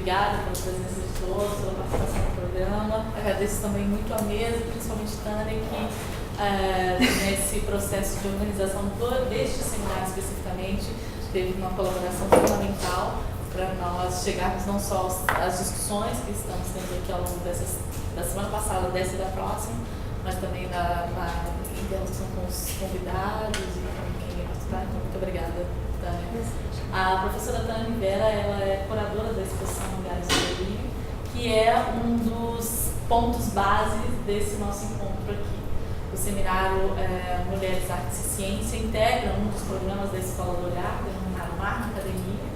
obrigada pela presença de todos, pela participação no programa. Agradeço também muito a mesa, principalmente Tânia, que nesse processo de organização deste seminário especificamente, teve uma colaboração fundamental para nós chegarmos não só às discussões que estamos tendo aqui ao longo da semana passada, dessa e da próxima, mas também na interação com os convidados e com quem ia participar. Então, muito obrigada, Tânia. A professora Tânia Rivera, ela é curadora da exposição Lugares do Delírio, que é um dos pontos base desse nosso encontro aqui. O seminário Mulheres, Artes e Ciência integra um dos programas da Escola do Olhar, denominado Marca Academia.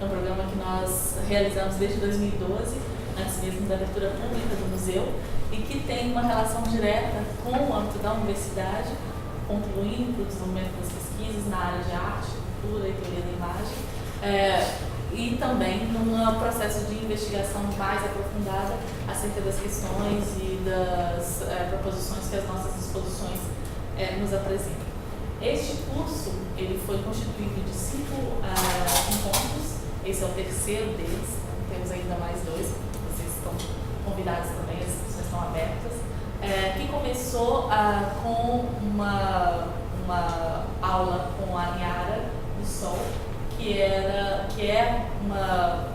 É um programa que nós realizamos desde 2012, antes mesmo da abertura pública do museu, e que tem uma relação direta com o âmbito da universidade, contribuindo para o desenvolvimento das pesquisas na área de arte, cultura e teoria da imagem, e também num processo de investigação mais aprofundada acerca das questões e das proposições que as nossas exposições nos apresentam. Este curso ele foi constituído de 5 encontros. Esse é o terceiro deles, né? Temos ainda mais 2, vocês estão convidados também, as inscrições estão abertas, que começou com uma aula com a Niara do Sol, que é uma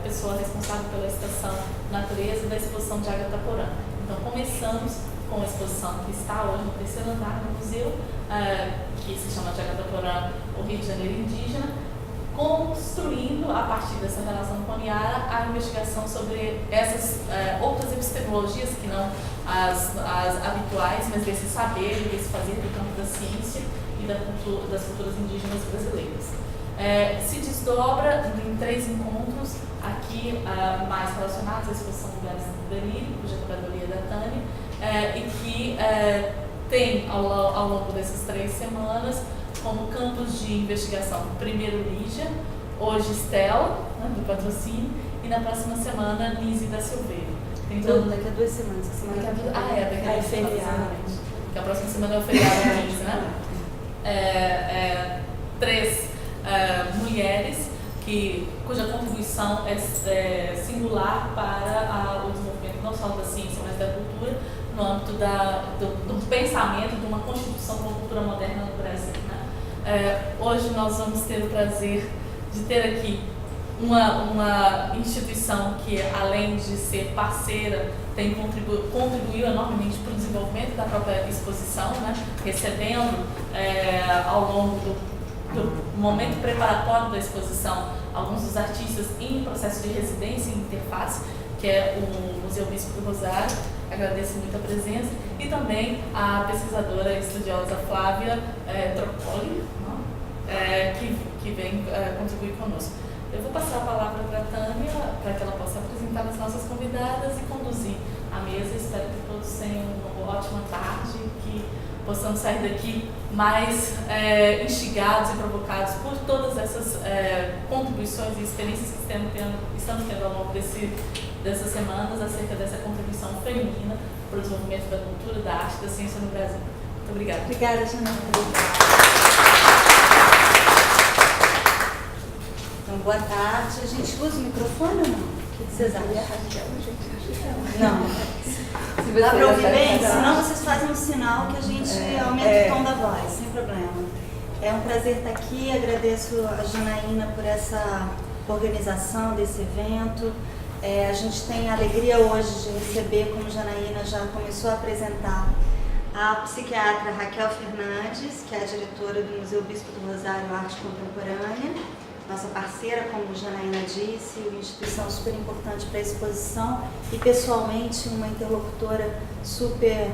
pessoa responsável pela estação Natureza da exposição de Agatha Porã. Então começamos com a exposição que está hoje no terceiro andar no museu, que se chama de Agatha Porã, o Rio de Janeiro Indígena, construindo, a partir dessa relação com a Niara, a investigação sobre essas outras epistemologias que não as habituais, mas desse saber e desse fazer do campo da ciência e das culturas indígenas brasileiras. Se desdobra em 3 encontros, aqui mais relacionados à exposição Lugares do Delírio, cuja curadoria é da Tânia, e que tem, ao longo dessas 3 semanas, como campos de investigação, primeiro Lígia, hoje Estela, né, do Patrocínio, e na próxima semana Nise da Silveira. Então, daqui a 2 semanas. Daqui a 2 semanas. Que a próxima semana é o feriado da Nise, né? 3 mulheres cuja contribuição é singular para o desenvolvimento não só da ciência, mas da cultura, no âmbito do pensamento de uma constituição com a cultura moderna no Brasil. Hoje nós vamos ter o prazer de ter aqui uma instituição que, além de ser parceira, contribuiu enormemente para o desenvolvimento da própria exposição, né? Recebendo ao longo do momento preparatório da exposição alguns dos artistas em processo de residência em interface, que é o Museu Bispo do Rosário. Agradeço muito a presença, e também a pesquisadora e estudiosa Flávia Tropoli, que vem contribuir conosco. Eu vou passar a palavra para a Tânia, para que ela possa apresentar as nossas convidadas e conduzir a mesa. Espero que todos tenham uma ótima tarde, que possamos sair daqui mais instigados e provocados por todas essas contribuições e experiências que estamos tendo ao longo dessas semanas acerca dessa contribuição feminina para o desenvolvimento da cultura, da arte e da ciência no Brasil. Muito obrigada. Obrigada, Janine. Então, boa tarde. A gente usa o microfone ou não? O que vocês acham? Não. Dá para ouvir bem? Senão vocês fazem um sinal que a gente aumenta o tom da voz, sem problema. É um prazer estar aqui. Agradeço a Janaína por essa organização desse evento. A gente tem a alegria hoje de receber, como a Janaína já começou a apresentar, a psiquiatra Raquel Fernandes, que é a diretora do Museu Bispo do Rosário Arte Contemporânea, nossa parceira, como a Janaína disse, uma instituição super importante para a exposição e, pessoalmente, uma interlocutora super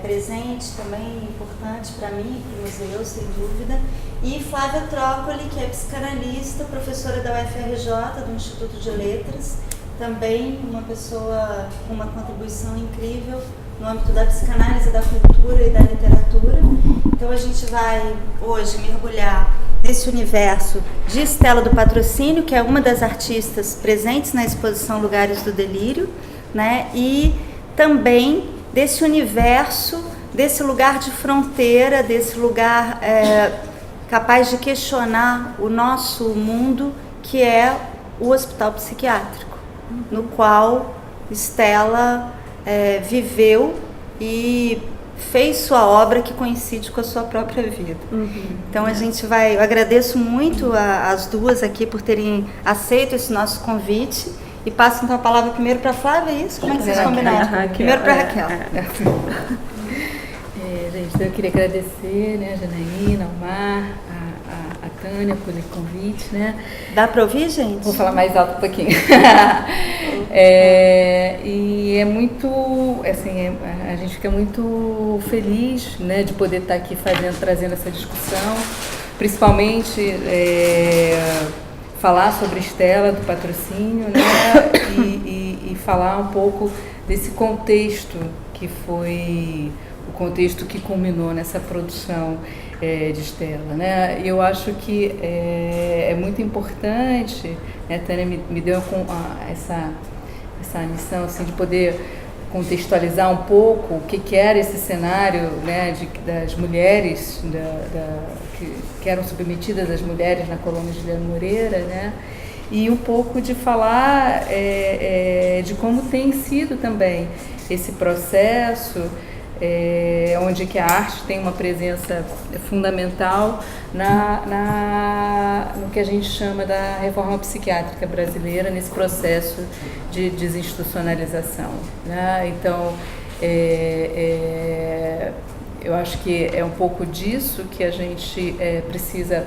presente, também importante para mim e para o museu, sem dúvida. E Flávia Tropoli, que é psicanalista, professora da UFRJ, do Instituto de Letras, também uma pessoa com uma contribuição incrível no âmbito da psicanálise, da cultura e da literatura. Então a gente vai hoje mergulhar nesse universo de Estela do Patrocínio, que é uma das artistas presentes na exposição Lugares do Delírio, né? E também desse universo, desse lugar de fronteira, desse lugar capaz de questionar o nosso mundo, que é o hospital psiquiátrico. no qual Estela viveu e fez sua obra que coincide com a sua própria vida. Então eu agradeço muito as duas aqui por terem aceito esse nosso convite e passo então a palavra primeiro para a Flávia, é isso? Como é que vocês combinaram? Primeiro para a Raquel. Gente, eu queria agradecer, né, a Janaína, ao Mar, a Tânia por esse convite, né? Dá para ouvir, gente? Vou falar mais alto um pouquinho. E é muito, assim, a gente fica muito feliz, né, de poder estar aqui trazendo essa discussão, principalmente falar sobre Estela, do patrocínio, né, e falar um pouco desse contexto que foi o contexto que culminou nessa produção de Estela, né? Eu acho que é muito importante, né, Tânia me deu essa missão assim, de poder contextualizar um pouco o que era esse cenário, né, das mulheres que eram submetidas, as mulheres na colônia Juliano Moreira, né? E um pouco de falar de como tem sido também esse processo, onde que a arte tem uma presença fundamental no que a gente chama da reforma psiquiátrica brasileira, nesse processo de desinstitucionalização, né? Então, eu acho que é um pouco disso que a gente precisa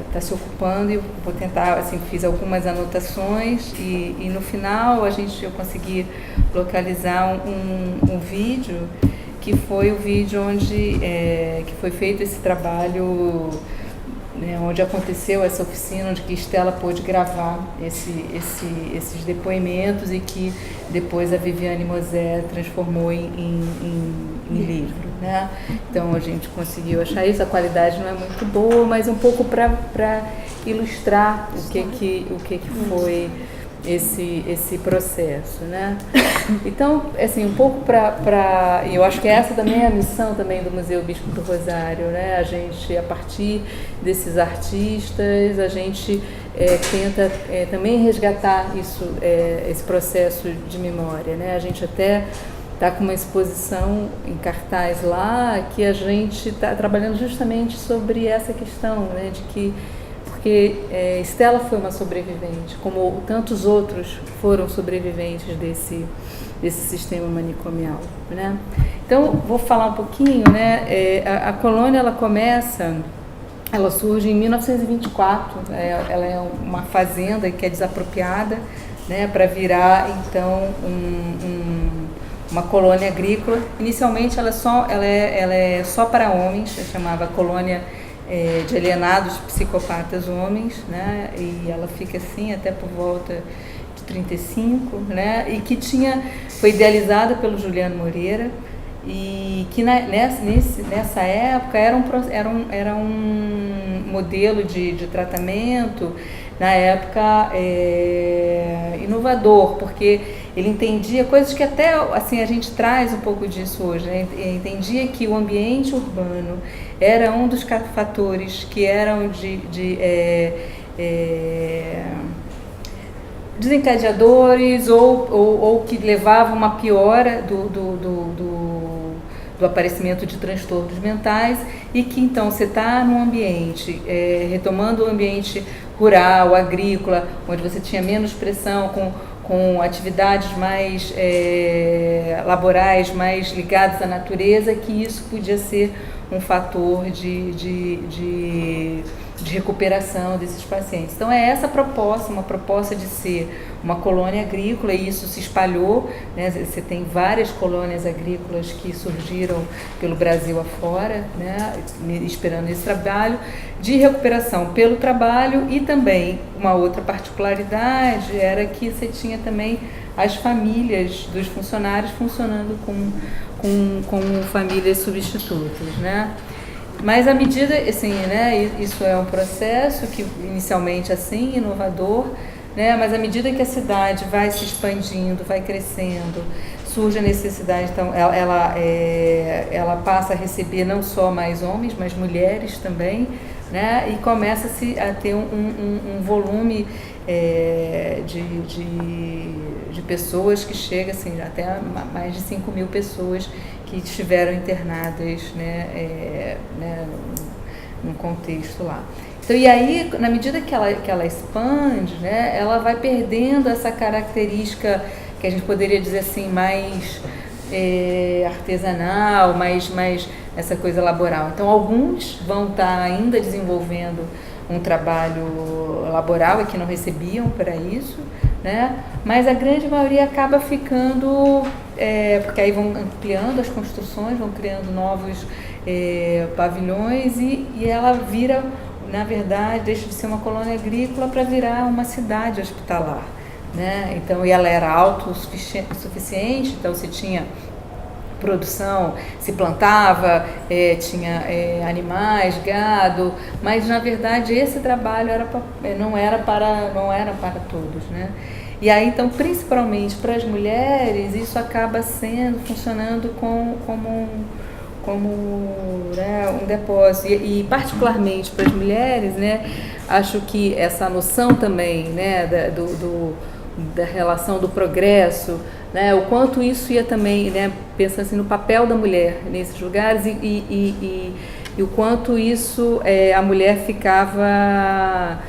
está se ocupando, e vou tentar, assim, fiz algumas anotações e no final eu consegui localizar um vídeo que foi o vídeo onde que foi feito esse trabalho, né, onde aconteceu essa oficina, onde que Estela pôde gravar esses depoimentos e que depois a Viviane Mosé transformou em livro, né? Então a gente conseguiu achar isso, a qualidade não é muito boa, mas um pouco para ilustrar o que foi esse processo, né? Então, assim, um pouco eu acho que essa também é a missão também do Museu Bispo do Rosário, né? A gente, a partir desses artistas, a gente tenta também resgatar esse processo de memória, né? A gente até está com uma exposição em cartaz lá que a gente está trabalhando justamente sobre essa questão, né? Porque Estela foi uma sobrevivente, como tantos outros foram sobreviventes desse sistema manicomial, né? Então, vou falar um pouquinho, né? A colônia, ela surge em 1924, ela é uma fazenda que é desapropriada, né, para virar, então, uma colônia agrícola. Inicialmente, ela é só para homens, chamava Colônia de Alienados Psicopatas Homens, né? E ela fica assim até por volta de 35, né? E que foi idealizada pelo Juliano Moreira e que nessa época era um modelo de tratamento, na época inovador, porque ele entendia coisas que até assim a gente traz um pouco disso hoje, né? Ele entendia que o ambiente urbano era um dos fatores que eram desencadeadores ou que levavam uma piora do aparecimento de transtornos mentais, e que então você está num ambiente, retomando o ambiente rural, agrícola, onde você tinha menos pressão, com atividades mais laborais, mais ligadas à natureza, que isso podia ser um fator de recuperação desses pacientes. Então é essa proposta, uma proposta de ser uma colônia agrícola, e isso se espalhou, né? Você tem várias colônias agrícolas que surgiram pelo Brasil afora, né? Esperando esse trabalho de recuperação pelo trabalho. E também uma outra particularidade era que você tinha também as famílias dos funcionários funcionando com famílias substitutas, né? Mas à medida, assim, né, isso é um processo que inicialmente assim, inovador, né, mas à medida que a cidade vai se expandindo, vai crescendo, surge a necessidade, então ela passa a receber não só mais homens, mas mulheres também, né? E começa-se a ter um volume de pessoas que chega assim, até mais de 5.000 pessoas que estiveram internadas, né, num contexto lá. Então, e aí, na medida que ela expande, né, ela vai perdendo essa característica que a gente poderia dizer assim, mais artesanal, mais essa coisa laboral. Então, alguns vão estar ainda desenvolvendo um trabalho laboral e que não recebiam para isso, né? Mas a grande maioria acaba ficando, porque aí vão ampliando as construções, vão criando novos pavilhões e ela vira, na verdade, deixa de ser uma colônia agrícola para virar uma cidade hospitalar, né? Então, e ela era autossuficiente, então se tinha produção, se plantava, tinha animais, gado, mas na verdade esse trabalho não era para todos, né? E aí então, principalmente para as mulheres, isso acaba funcionando como né, um depósito e particularmente para as mulheres, né? Acho que essa noção também, né, da relação do progresso, né, o quanto isso ia também, né, pensando assim no papel da mulher nesses lugares e o quanto isso a mulher ficava,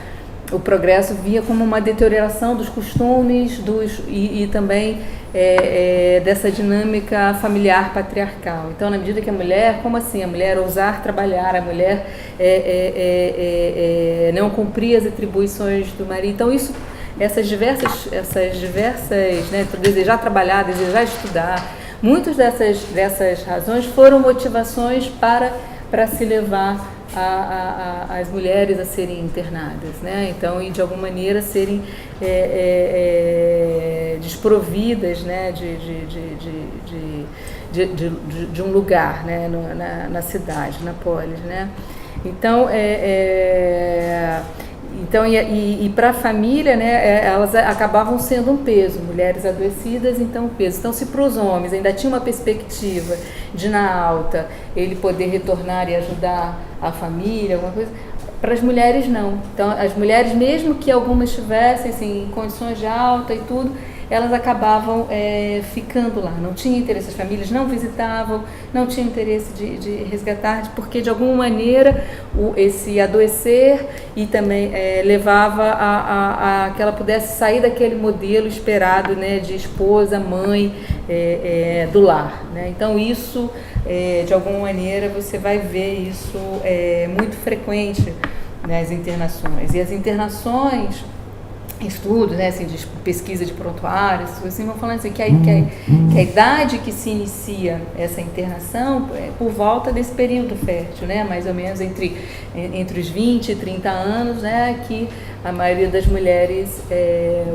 o progresso via como uma deterioração dos costumes e também dessa dinâmica familiar patriarcal. Então, na medida que a mulher, como assim? A mulher ousar trabalhar, a mulher não cumprir as atribuições do marido. Então, isso, essas diversas, né, desejar trabalhar, desejar estudar, muitas dessas razões foram motivações para se levar as mulheres a serem internadas, né? Então, e de alguma maneira serem desprovidas, né, de um lugar, né, na cidade, na polis, né? Então, então, e para a família, né, elas acabavam sendo um peso, mulheres adoecidas, então um peso. Então, se para os homens ainda tinha uma perspectiva de, na alta, ele poder retornar e ajudar a família, alguma coisa, para as mulheres não. Então, as mulheres, mesmo que algumas estivessem assim, em condições de alta e tudo, elas acabavam ficando lá, não tinham interesse, as famílias não visitavam, não tinham interesse de resgatar, porque de alguma maneira esse adoecer e também levava a que ela pudesse sair daquele modelo esperado, né, de esposa, mãe do lar, né? Então isso, de alguma maneira, você vai ver isso muito frequente nas internações, e as internações, estudos, né, assim, de pesquisa de prontuários, assim, vão falando assim, que a idade que se inicia essa internação é por volta desse período fértil, né, mais ou menos entre os 20 e 30 anos, né, que a maioria das mulheres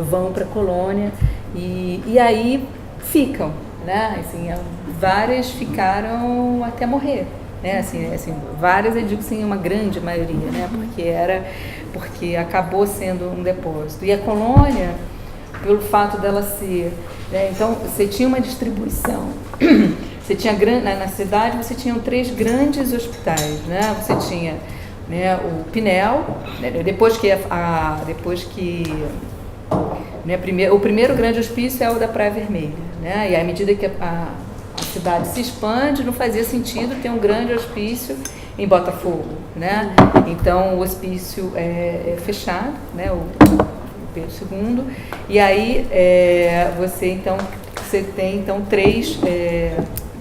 vão para a colônia e aí ficam, né, assim, várias ficaram até morrer, né, assim, várias, eu digo assim, uma grande maioria, né, porque acabou sendo um depósito. E a colônia, pelo fato dela ser, né, então você tinha uma distribuição, você tinha na cidade você tinha 3 grandes hospitais, né, você tinha, né, o Pinel, né, depois que né, o primeiro grande hospício é o da Praia Vermelha, né, e à medida que a cidade se expande, não fazia sentido ter um grande hospício em Botafogo, né? Então o hospício é fechado, né? O Pedro II, e aí você tem então 3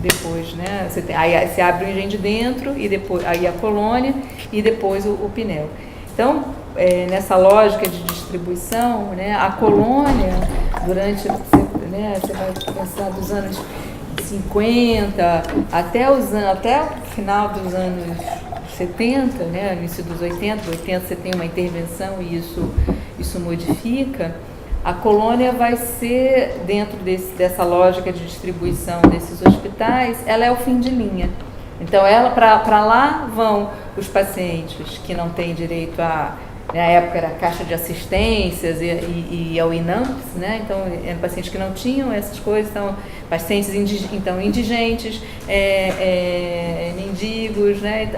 depois, né? Aí se abre o Engenho de Dentro e depois aí a colônia e depois o Pinel. Então nessa lógica de distribuição, né? A colônia durante, né? Você vai pensar dos anos 50 até o final dos anos 70, né, início dos 80 você tem uma intervenção e isso modifica. A colônia vai ser, dentro dessa lógica de distribuição desses hospitais, ela é o fim de linha. Então, para lá vão os pacientes que não têm direito na época era a Caixa de Assistências e ao INAMPS, né? Então eram pacientes que não tinham essas coisas, então pacientes indigentes, mendigos, né?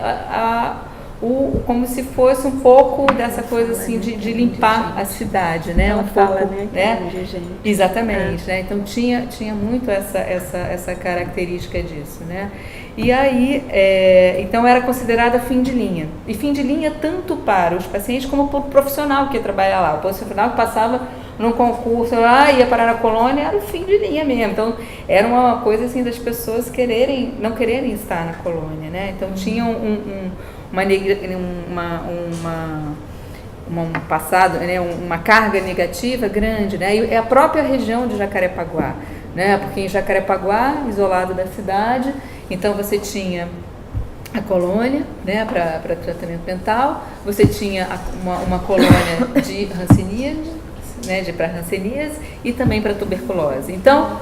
como se fosse um pouco dessa coisa assim de limpar a cidade, né? Ela um fala, pouco, né? Exatamente, né? Então tinha muito essa característica disso, né? E aí, então era considerada fim de linha. E fim de linha tanto para os pacientes como para o profissional que ia trabalhar lá. O profissional que passava num concurso, ia parar na colônia, era o fim de linha mesmo. Então era uma coisa assim das pessoas não quererem estar na colônia, né? Então tinha um passado, né, uma carga negativa grande, né? E é a própria região de Jacarepaguá, né? Porque em Jacarepaguá, isolado da cidade, então você tinha a colônia, né, para tratamento mental, você tinha uma colônia de hanseníase, né, para hanseníase e também para tuberculose. Então,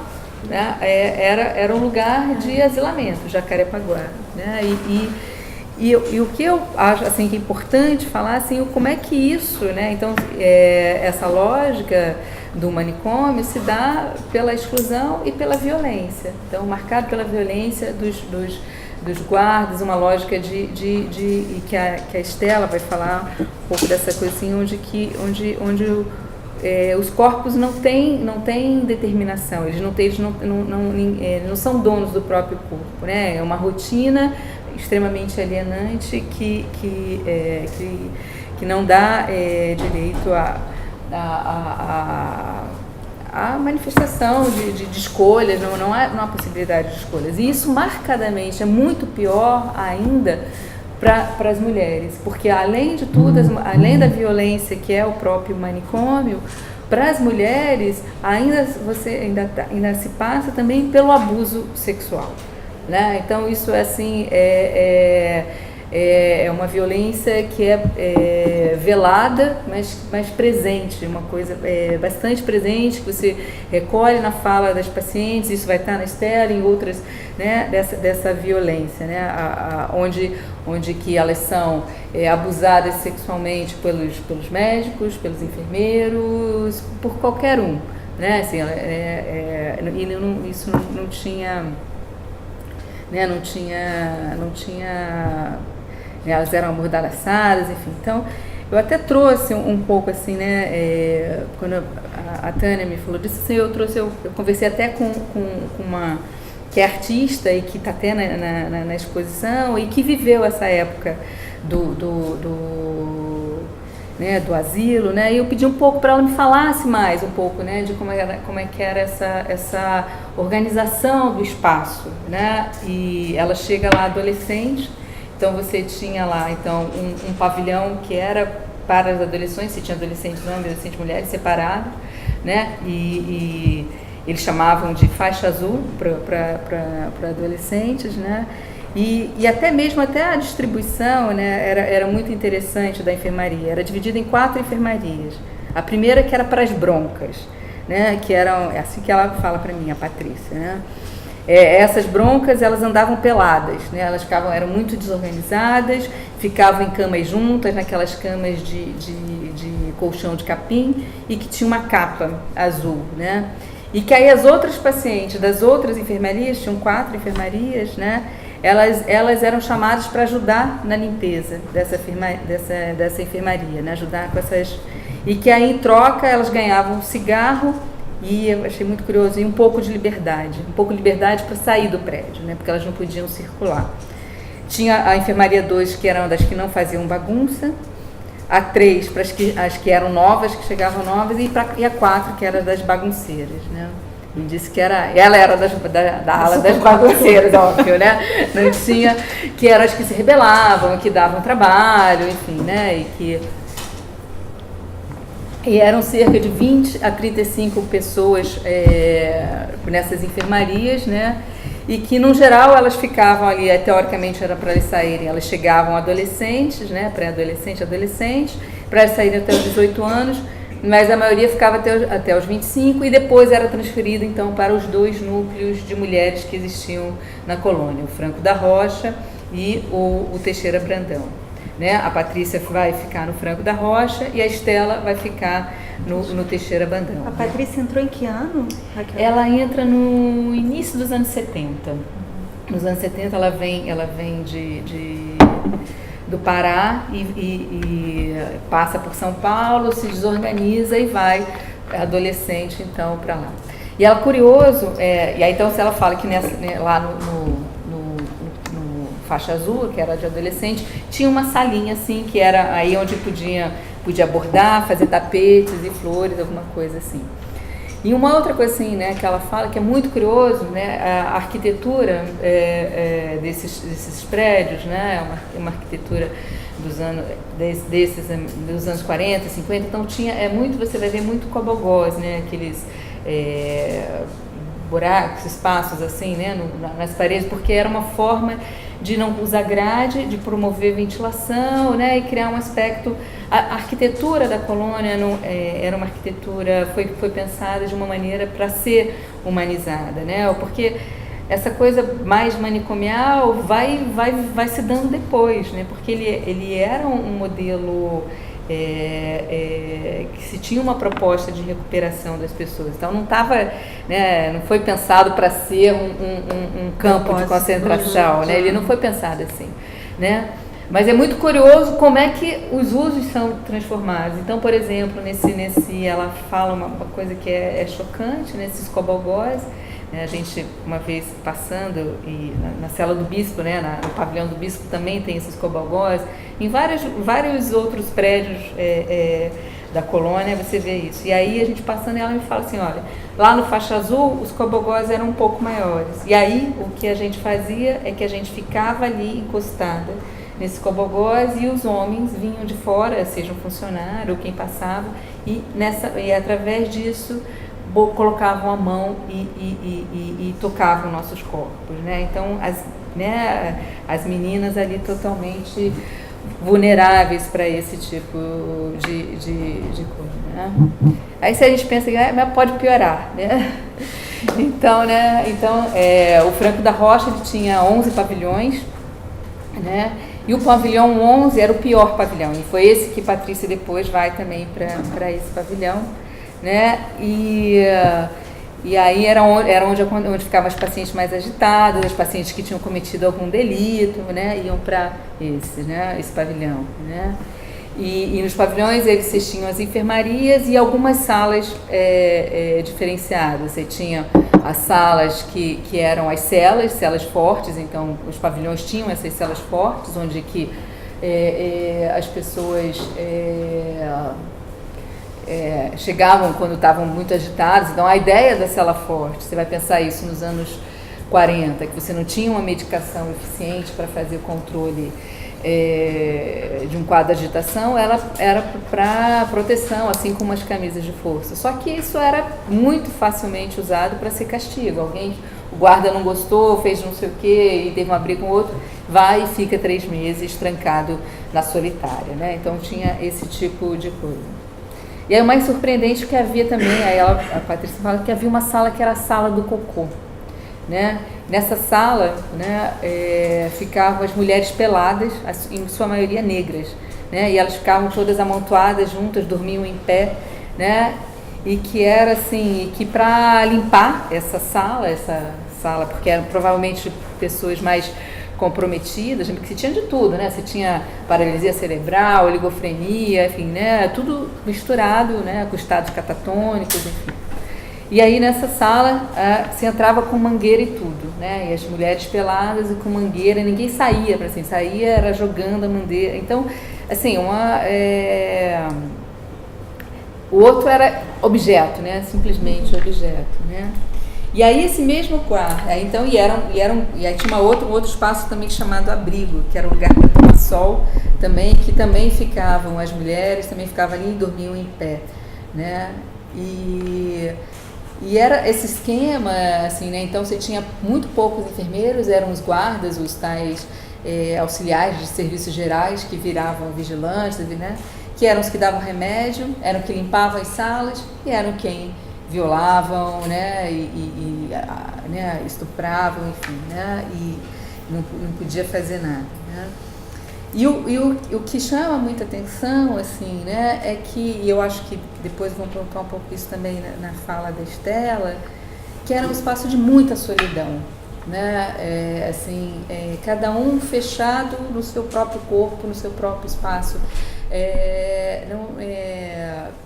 né, era um lugar de asilamento, Jacarepaguá, né? E o que eu acho assim, que é importante falar, assim, como é que isso, né, então, essa lógica do manicômio se dá pela exclusão e pela violência. Então, marcado pela violência dos guardas, uma lógica e que a Estela vai falar um pouco dessa coisa assim, onde os corpos não têm determinação, eles não são donos do próprio corpo, né? É uma rotina extremamente alienante que não dá direito a manifestação de escolhas, não há possibilidade de escolhas. E isso marcadamente é muito pior ainda para as mulheres, porque além de tudo, além da violência que é o próprio manicômio, para as mulheres ainda se passa também pelo abuso sexual, né? Então isso assim é uma violência que é velada, mas presente, uma coisa bastante presente, que você recolhe na fala das pacientes, isso vai estar na Estela e em outras, né, dessa violência, né, onde que elas são abusadas sexualmente pelos médicos, pelos enfermeiros, por qualquer um, né, assim, isso não tinha, né, não tinha elas eram amordaçadas, enfim. Então, eu até trouxe um pouco assim, né, quando a Tânia me falou disso, assim, eu conversei até com uma que é artista e que está até na exposição e que viveu essa época do asilo, né, e eu pedi um pouco para ela me falasse mais um pouco, né, de como é que era essa organização do espaço, né, e ela chega lá adolescente. Então você tinha lá um pavilhão que era para as adolescentes, você tinha adolescentes homens, adolescentes mulheres separados, né? E eles chamavam de faixa azul para adolescentes, né? E até mesmo a distribuição, né, era muito interessante da enfermaria. Era dividida em 4 enfermarias. A primeira que era para as broncas, né? Que eram, é assim que ela fala para mim, a Patrícia, né? Essas broncas, elas andavam peladas, né? Elas eram muito desorganizadas, ficavam em camas juntas, naquelas camas de colchão de capim, e que tinha uma capa azul, né? E que aí as outras pacientes das outras enfermarias, tinham 4 enfermarias, né? Elas eram chamadas para ajudar na limpeza dessa enfermaria, né? Ajudar com essas... E que aí, em troca, elas ganhavam um cigarro. E eu achei muito curioso, e um pouco de liberdade para sair do prédio, né, porque elas não podiam circular. Tinha a enfermaria 2, que eram das que não faziam bagunça, a 3 para as que eram novas, que chegavam novas, e a 4, que era das bagunceiras, né. Me disse que ela era da ala das bagunceiras, óbvio, né, não tinha, que eram as que se rebelavam, que davam trabalho, enfim, né, e eram cerca de 20 a 35 pessoas nessas enfermarias, né? E que, no geral, elas ficavam ali, teoricamente era para elas saírem, elas chegavam adolescentes, né? Pré-adolescente, adolescentes, para elas saírem até os 18 anos, mas a maioria ficava até os 25 e depois era transferida, então, para os 2 núcleos de mulheres que existiam na colônia, o Franco da Rocha e o Teixeira Brandão. Né? A Patrícia vai ficar no Franco da Rocha e a Estela vai ficar no Teixeira Brandão. A Patrícia entrou em que ano, Raquel? Ela entra no início dos anos 70. Nos anos 70 ela vem do Pará e passa por São Paulo, se desorganiza e vai adolescente então para lá. E ela curioso, e aí então se ela fala que lá no Faixa Azul, que era de adolescente, tinha uma salinha assim, que era aí onde podia bordar, fazer tapetes e flores, alguma coisa assim. E uma outra coisa assim, né, que ela fala, que é muito curioso, né, a arquitetura desses prédios, né, uma arquitetura dos anos 40, 50, então você vai ver muito cobogós, né, aqueles buracos, espaços assim, né, nas paredes, porque era uma forma de não usar grade, de promover ventilação, né, e criar um aspecto. A arquitetura da colônia era uma arquitetura, foi pensada de uma maneira para ser humanizada, né, porque essa coisa mais manicomial vai se dando depois, né, porque ele era um modelo que se tinha uma proposta de recuperação das pessoas, então não estava, né, não foi pensado para ser um campo de concentração, né, ele não foi pensado assim, né, mas é muito curioso como é que os usos são transformados. Então, por exemplo, ela fala uma coisa que é chocante, nesses cobogós, né, a gente uma vez passando e na cela do bispo, né, no pavilhão do bispo também tem esses cobogós, em vários outros prédios da colônia você vê isso. E aí a gente passando, ela me fala assim, olha, lá no Faixa Azul os cobogós eram um pouco maiores. E aí o que a gente fazia é que a gente ficava ali encostada nesses cobogós e os homens vinham de fora, seja um funcionário ou quem passava, e através disso colocavam a mão e tocavam nossos corpos, né? Então as meninas ali totalmente vulneráveis para esse tipo de coisa, né? Aí se a gente pensa que mas pode piorar, né? Então o Franco da Rocha ele tinha 11 pavilhões, né? E o pavilhão 11 era o pior pavilhão, e foi esse que Patrícia depois vai também para esse pavilhão, né? E aí era onde ficavam as pacientes mais agitadas, as pacientes que tinham cometido algum delito, né? Iam para esse pavilhão, né? E nos pavilhões vocês tinham as enfermarias e algumas salas diferenciadas. Você tinha as salas que eram as celas fortes, então os pavilhões tinham essas celas fortes, onde que as pessoas chegavam quando estavam muito agitadas. Então a ideia da cela forte, você vai pensar isso nos anos 40, que você não tinha uma medicação eficiente para fazer o controle de um quadro de agitação, ela era para proteção, assim como as camisas de força. Só que isso era muito facilmente usado para ser castigo. O guarda não gostou, fez não sei o quê e teve uma briga com o outro, vai e fica 3 meses trancado na solitária, né? Então tinha esse tipo de coisa. E aí o mais surpreendente que havia também, a Patrícia fala que havia uma sala que era a sala do cocô, né? Nessa sala, né, ficavam as mulheres peladas, em sua maioria negras, né? E elas ficavam todas amontoadas juntas, dormiam em pé, né? E que era assim, que para limpar essa sala, porque eram provavelmente pessoas mais comprometidas, porque você tinha de tudo, né? Você tinha paralisia cerebral, oligofrenia, enfim, né? Tudo misturado, né? Com estados catatônicos, enfim. E aí nessa sala se entrava com mangueira e tudo, né? E as mulheres peladas e com mangueira, ninguém saía, para assim, saía era jogando a mangueira. Então, assim, o outro era objeto, né? Simplesmente objeto, né? E aí esse mesmo quarto, então e aí tinha um outro espaço também chamado abrigo, que era um lugar para tomar sol também, que também ficavam as mulheres, também ficavam ali e dormiam em pé, né? E era esse esquema, assim, né? Então você tinha muito poucos enfermeiros, eram os guardas, os tais auxiliares de serviços gerais que viravam vigilantes, né? Que eram os que davam remédio, eram que limpavam as salas e eram quem violavam, né? Né? Estupravam, enfim, né? E não podia fazer nada, né? E o que chama muita atenção, assim, né, é que, e eu acho que depois vamos colocar um pouco isso também na fala da Estela, que era um espaço de muita solidão, né? Cada um fechado no seu próprio corpo, no seu próprio espaço.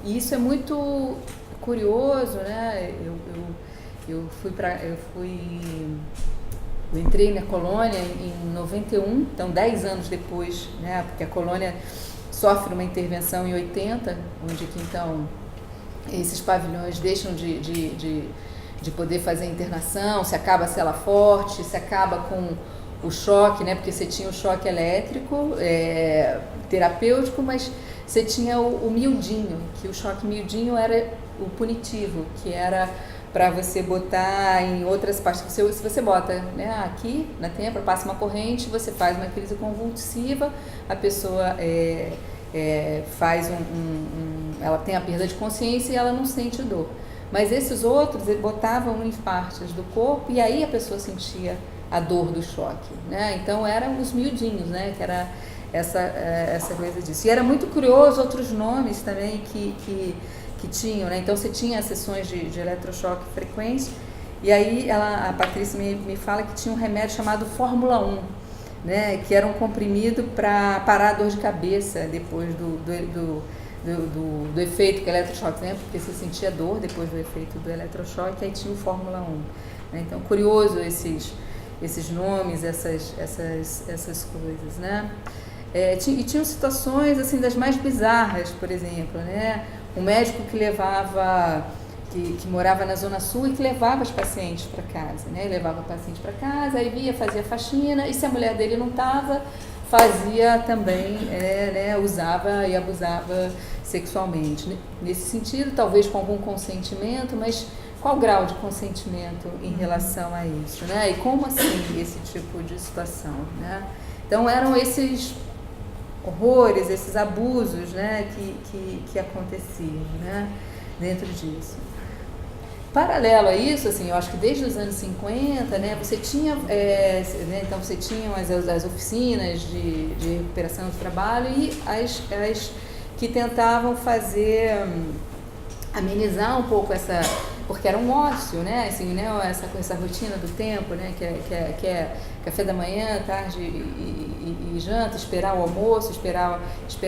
E isso é muito curioso, né? Eu entrei na colônia em 91, então 10 anos depois, né? Porque a colônia sofre uma intervenção em 80, onde que então esses pavilhões deixam de poder fazer internação, se acaba a cela forte, se acaba com o choque, né? Porque você tinha o choque elétrico, terapêutico, mas você tinha o miudinho, que o choque miudinho era o punitivo, que era para você botar em outras partes. Se você bota, né, aqui na têmpora, passa uma corrente, você faz uma crise convulsiva, a pessoa faz ela tem a perda de consciência e ela não sente dor. Mas esses outros botavam em partes do corpo e aí a pessoa sentia a dor do choque, né? Então eram os miudinhos, né? Que era essa coisa disso. E era muito curioso outros nomes também que tinham, né? Então você tinha as sessões de eletrochoque frequência e aí a Patrícia me fala que tinha um remédio chamado Fórmula 1, né? Que era um comprimido para parar a dor de cabeça depois do efeito que o eletrochoque, né? Porque você sentia dor depois do efeito do eletrochoque, aí tinha o Fórmula 1, né? Então curioso esses nomes, essas coisas, né? E tinham situações assim das mais bizarras, por exemplo, né? Um médico que morava na Zona Sul e que levava os pacientes para casa, né? Levava o paciente para casa, aí fazia faxina, e se a mulher dele não estava, fazia também, usava e abusava sexualmente. Nesse sentido, talvez com algum consentimento, mas qual o grau de consentimento em relação a isso, né? E como assim esse tipo de situação, né? Então eram esses horrores, esses abusos, né, que aconteciam, né, dentro disso. Paralelo a isso, assim, eu acho que desde os anos 50, né, você tinha, então você tinha as oficinas de recuperação do trabalho e as que tentavam amenizar um pouco porque era um ócio, né, assim, né, essa rotina do tempo, né, que é café da manhã, tarde e janta, esperar o almoço, esperar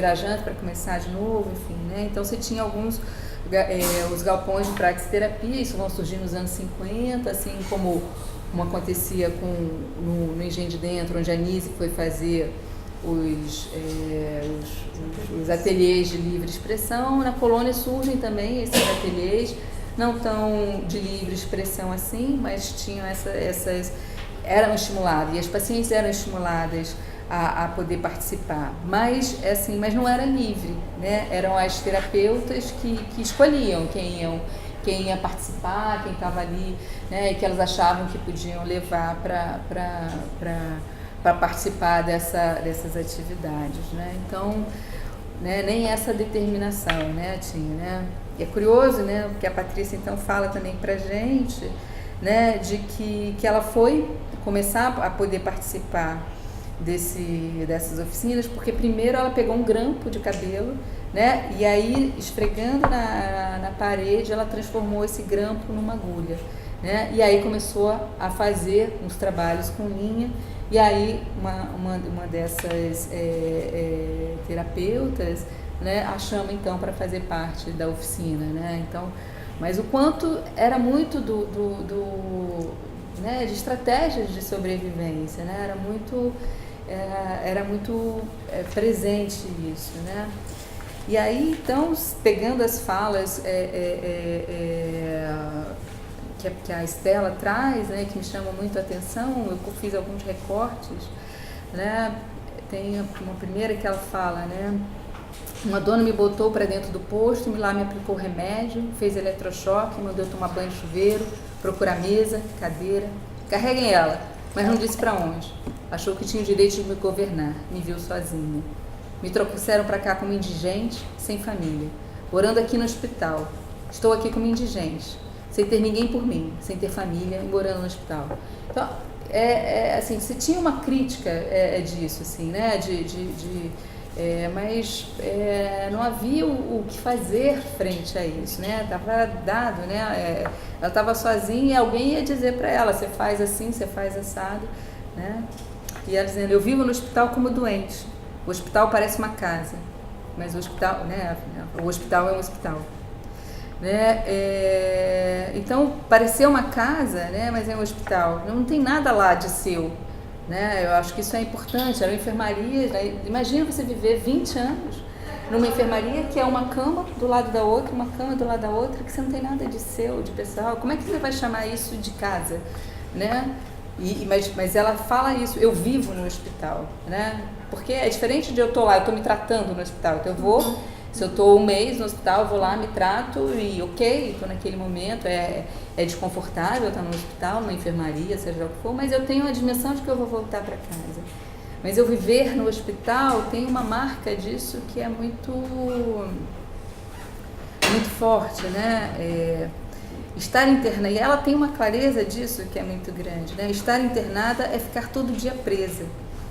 a janta para começar de novo, enfim, né, então você tinha os galpões de praxiterapia, isso vão surgir nos anos 50, assim como acontecia no Engenho de Dentro, onde a Nise foi fazer os ateliês de livre expressão. Na colônia surgem também esses ateliês, não tão de livre expressão assim, mas tinham eram estimuladas, e as pacientes eram estimuladas a poder participar, mas não era livre, né? Eram as terapeutas que escolhiam quem ia participar, quem estava ali, né? E que elas achavam que podiam levar para participar dessas atividades, né? Então, né, nem essa determinação, né, tinha, né? E é curioso, né, porque a Patrícia então fala também para gente, né, de que ela foi começar a poder participar dessas oficinas, porque primeiro ela pegou um grampo de cabelo, né, e aí esfregando na parede ela transformou esse grampo numa agulha, né, e aí começou a fazer uns trabalhos com linha, e aí uma dessas terapeutas, né, a chama então para fazer parte da oficina, né, então, mas o quanto era muito né, de estratégias de sobrevivência, né, era muito presente isso, né? E aí, então, pegando as falas que a Estela traz, né, que me chamam muito a atenção, eu fiz alguns recortes, né? Tem uma primeira que ela fala, né? Uma dona me botou para dentro do posto, lá me aplicou remédio, fez eletrochoque, mandou eu tomar banho de chuveiro, procurar mesa, cadeira. Carreguem ela, mas não disse para onde. Achou que tinha o direito de me governar, me viu sozinha. Me trouxeram para cá como indigente, sem família, morando aqui no hospital. Estou aqui como indigente, sem ter ninguém por mim, sem ter família e morando no hospital. Então, assim, você tinha uma crítica disso, assim, né, Mas não havia o que fazer frente a isso, né? Estava dado, né? Ela estava sozinha e alguém ia dizer para ela, você faz assim, você faz assado, né? E ela dizendo, eu vivo no hospital como doente. O hospital parece uma casa, mas o hospital, né? O hospital é um hospital. Né? Então, parecia uma casa, né? Mas é um hospital. Não tem nada lá de seu. Né? Eu acho que isso é importante. Era uma enfermaria. Né? Imagina você viver 20 anos numa enfermaria que é uma cama do lado da outra, uma cama do lado da outra, que você não tem nada de seu, de pessoal. Como é que você vai chamar isso de casa? Né? Mas ela fala isso, eu vivo no hospital. Né? Porque é diferente de eu estou lá, eu estou me tratando no hospital. Então eu vou, se eu estou um mês no hospital, eu vou lá, me trato e ok, estou naquele momento, é desconfortável estar no hospital, numa enfermaria, seja o que for, mas eu tenho a dimensão de que eu vou voltar para casa. Mas eu viver no hospital tem uma marca disso que é muito forte, né? Estar internada, e ela tem uma clareza disso que é muito grande, né? Estar internada é ficar todo dia presa.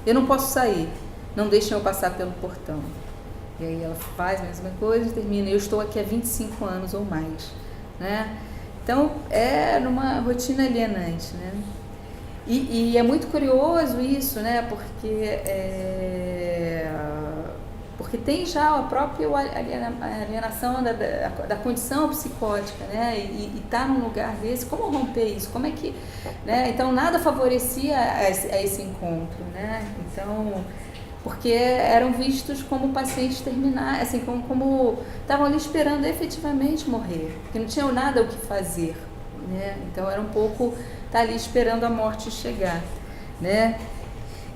Eu não posso sair, não deixem eu passar pelo portão. E aí ela faz a mesma coisa e termina. Eu estou aqui há 25 anos ou mais, né? Então, é numa rotina alienante, né? E é muito curioso isso, né? Porque tem já a própria alienação da condição psicótica, né? E tá num lugar desse, como romper isso? Como é que, né? Então, nada favorecia a esse encontro, né? Então, porque eram vistos como pacientes terminais, assim, como estavam ali esperando efetivamente morrer, porque não tinham nada o que fazer, né? Então era um pouco estar ali esperando a morte chegar, né?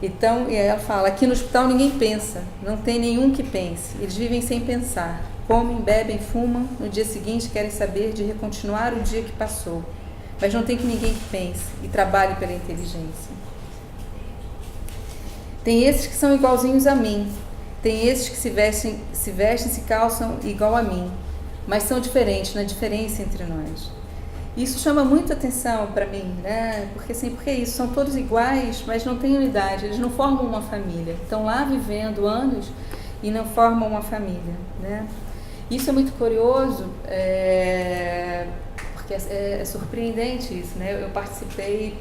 Então, e aí ela fala, aqui no hospital ninguém pensa, não tem nenhum que pense, eles vivem sem pensar, comem, bebem, fumam, no dia seguinte querem saber de recontinuar o dia que passou, mas não tem que ninguém que pense e trabalhe pela inteligência. Tem esses que são igualzinhos a mim, tem esses que se vestem, se calçam igual a mim, mas são diferentes, na diferença entre nós. Isso chama muita atenção para mim, né? Porque é isso, são todos iguais, mas não têm unidade, eles não formam uma família, estão lá vivendo anos e não formam uma família, né? Isso é muito curioso, porque é surpreendente isso, né? Eu participei...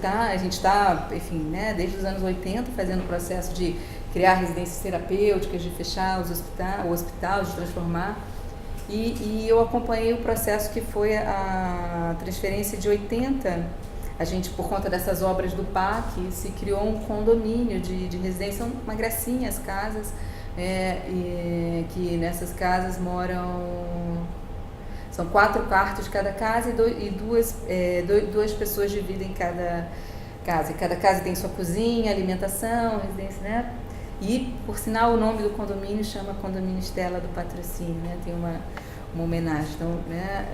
a gente está, enfim, né, desde os anos 80 fazendo o processo de criar residências terapêuticas, de fechar o hospital, de transformar, e eu acompanhei o processo que foi a transferência de 80. A gente, por conta dessas obras do PAC, se criou um condomínio de residência, uma gracinha as casas, que nessas casas moram... São 4 quartos de cada casa e duas pessoas dividem cada casa. E cada casa tem sua cozinha, alimentação, residência, né? E, por sinal, o nome do condomínio chama Condomínio Estela do Patrocínio, né? Tem uma homenagem. Então, né,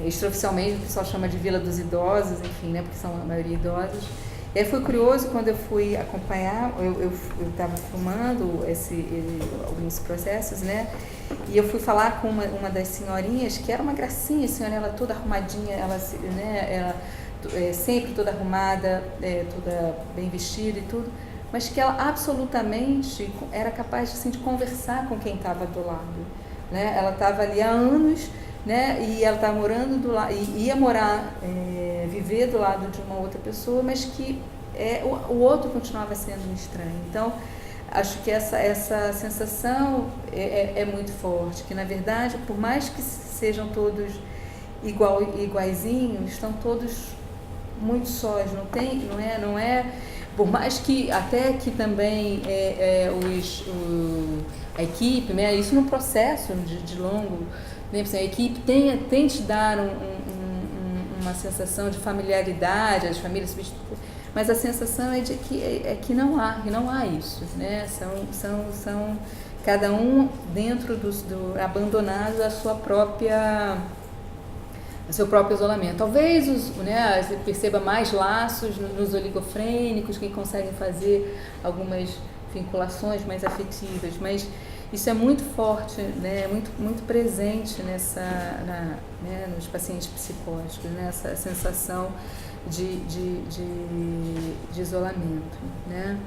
extraoficialmente o pessoal chama de Vila dos Idosos, enfim, né? Porque são a maioria idosos. E aí foi curioso, quando eu fui acompanhar, eu estava filmando alguns processos, né? E eu fui falar com uma das senhorinhas, que era uma gracinha, a senhora, ela toda arrumadinha, ela sempre toda arrumada, toda bem vestida e tudo, mas que ela absolutamente era capaz assim, de conversar com quem estava do lado, né? Ela estava ali há anos, né? E ela estava morando do lado, ia morar, viver do lado de uma outra pessoa, mas que o outro continuava sendo um estranho. Então, acho que essa sensação é muito forte, que na verdade, por mais que sejam todos iguaizinhos, estão todos muito sós, não é, por mais que até que também a equipe, né, isso num processo de longo, né, a equipe tente dar uma sensação de familiaridade, as famílias, mas a sensação é de que não há isso, né? São cada um dentro abandonado ao seu próprio isolamento. Talvez você perceba mais laços nos oligofrênicos, que conseguem fazer algumas vinculações mais afetivas, mas isso é muito forte, né? Muito presente nos pacientes psicóticos, né? Essa sensação de isolamento, né?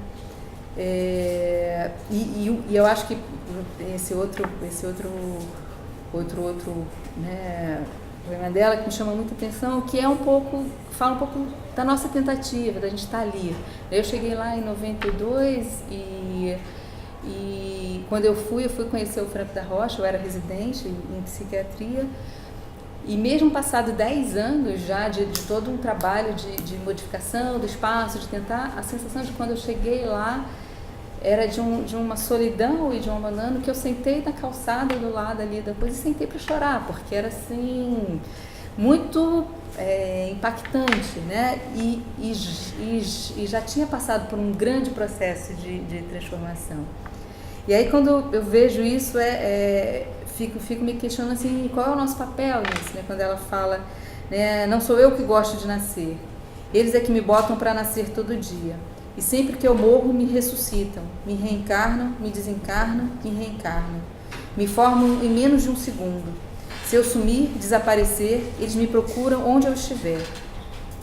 E eu acho que esse outro né, problema dela que me chama muita atenção, que é fala um pouco da nossa tentativa, da gente estar ali. Eu cheguei lá em 92 e quando eu fui conhecer o Franco da Rocha, eu era residente em psiquiatria, e mesmo passado 10 anos já de todo um trabalho de modificação do espaço, de tentar, a sensação de quando eu cheguei lá era de uma solidão e de um abandono, que eu sentei na calçada do lado ali da coisa e sentei para chorar, porque era assim, muito impactante, né? E já tinha passado por um grande processo de transformação. E aí quando eu vejo isso, fico me questionando assim, qual é o nosso papel nisso, né? Quando ela fala, né, não sou eu que gosto de nascer, eles é que me botam para nascer todo dia. E sempre que eu morro, me ressuscitam, me reencarnam, me desencarnam, me reencarnam. Me formam em menos de um segundo. Se eu sumir, desaparecer, eles me procuram onde eu estiver,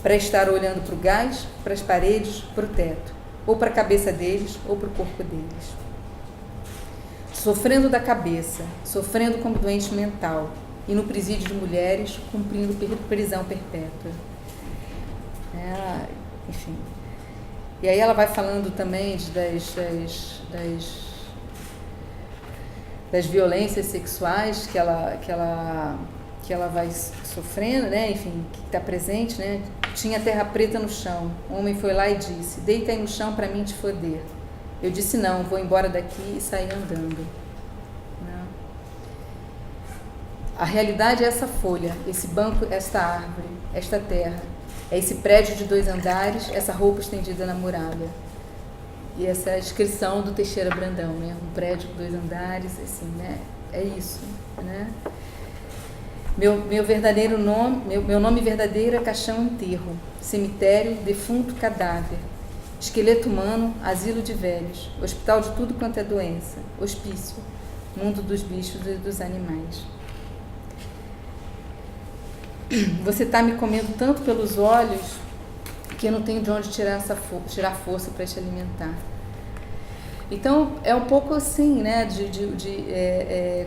para estar olhando para o gás, para as paredes, para o teto, ou para a cabeça deles, ou para o corpo deles. Sofrendo da cabeça, sofrendo como doente mental, e no presídio de mulheres, cumprindo prisão perpétua. Enfim. E aí ela vai falando também das violências sexuais que ela vai sofrendo, né? Enfim, que está presente, né? Tinha terra preta no chão. O homem foi lá e disse: deita aí no chão para mim te foder. Eu disse: não, vou embora daqui, e saí andando. Né? A realidade é essa folha, esse banco, esta árvore, esta terra. É esse prédio de 2 andares, essa roupa estendida na muralha. E essa é a descrição do Teixeira Brandão, né? Um prédio de 2 andares, assim, né? É isso, né? Meu verdadeiro nome, meu nome verdadeiro é caixão enterro, cemitério, defunto cadáver, esqueleto humano, asilo de velhos, hospital de tudo quanto é doença, hospício, mundo dos bichos e dos animais. Você está me comendo tanto pelos olhos que eu não tenho de onde tirar força para te alimentar. Então, é um pouco assim, né,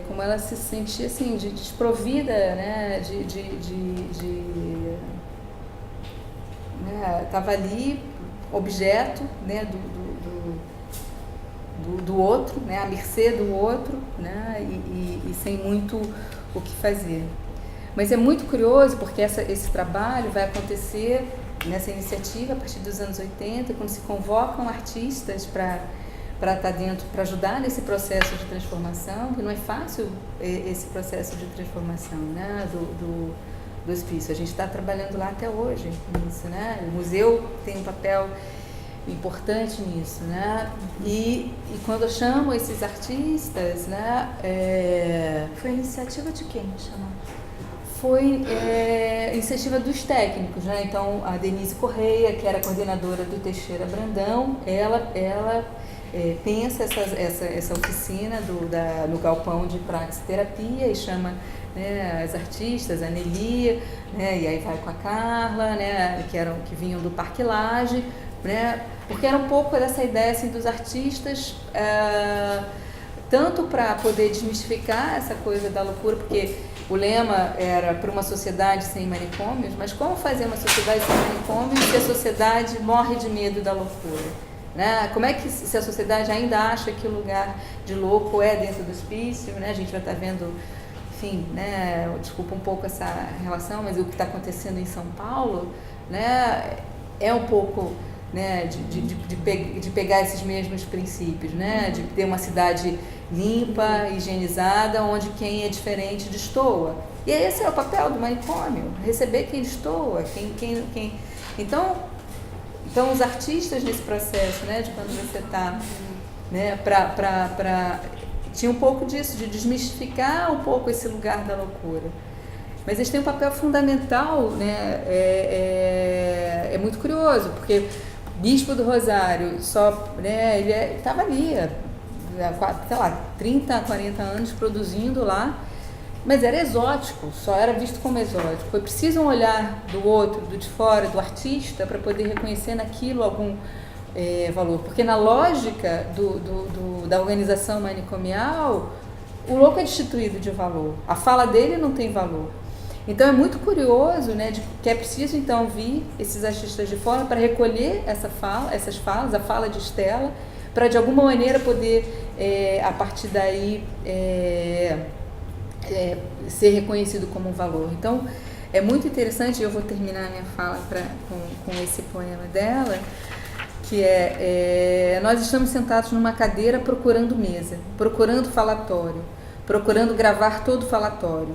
como ela se sentia assim, desprovida, né, né, estava ali, objeto, né, do outro, né, à mercê do outro, né, e sem muito o que fazer. Mas é muito curioso porque esse trabalho vai acontecer nessa iniciativa a partir dos anos 80, quando se convocam artistas para estar dentro, para ajudar nesse processo de transformação, que não é fácil esse processo de transformação, né, do hospício. A gente está trabalhando lá até hoje nisso, né? O museu tem um papel importante nisso, né? E quando eu chamo esses artistas, né? Foi iniciativa de quem chamou? Foi iniciativa dos técnicos, né? Então a Denise Correia, que era coordenadora do Teixeira Brandão, ela pensa essa oficina no galpão de praxiterapia e chama, né, as artistas, a Nelly, né, e aí vai com a Carla, né, que vinham do Parque Lage, né, porque era um pouco dessa ideia assim, dos artistas, tanto para poder desmistificar essa coisa da loucura, porque o lema era para uma sociedade sem manicômios, mas como fazer uma sociedade sem manicômios se a sociedade morre de medo da loucura? Né? Como é que, se a sociedade ainda acha que o lugar de louco é dentro do hospício, né? A gente vai estar vendo, enfim, né? Desculpa um pouco essa relação, mas o que está acontecendo em São Paulo, né? É um pouco, né, de pegar esses mesmos princípios, né? De ter uma cidade limpa, higienizada, onde quem é diferente destoa. E esse é o papel do manicômio, receber quem destoa, quem... Então os artistas nesse processo, né, de quando você está, né, tinha um pouco disso, de desmistificar um pouco esse lugar da loucura. Mas eles têm um papel fundamental, né, é muito curioso, porque Bispo do Rosário, né, ele estava ali, há, sei lá, 30, 40 anos produzindo lá, mas era exótico, só era visto como exótico. Foi preciso um olhar do outro, do de fora, do artista, para poder reconhecer naquilo algum valor. Porque na lógica da organização manicomial, o louco é destituído de valor. A fala dele não tem valor. Então é muito curioso, né, que é preciso então vir esses artistas de fora para recolher essas falas, a fala de Stella, para de alguma maneira poder, a partir daí, ser reconhecido como um valor. Então é muito interessante, eu vou terminar minha fala com esse poema dela, que nós estamos sentados numa cadeira procurando mesa, procurando falatório, procurando gravar todo falatório.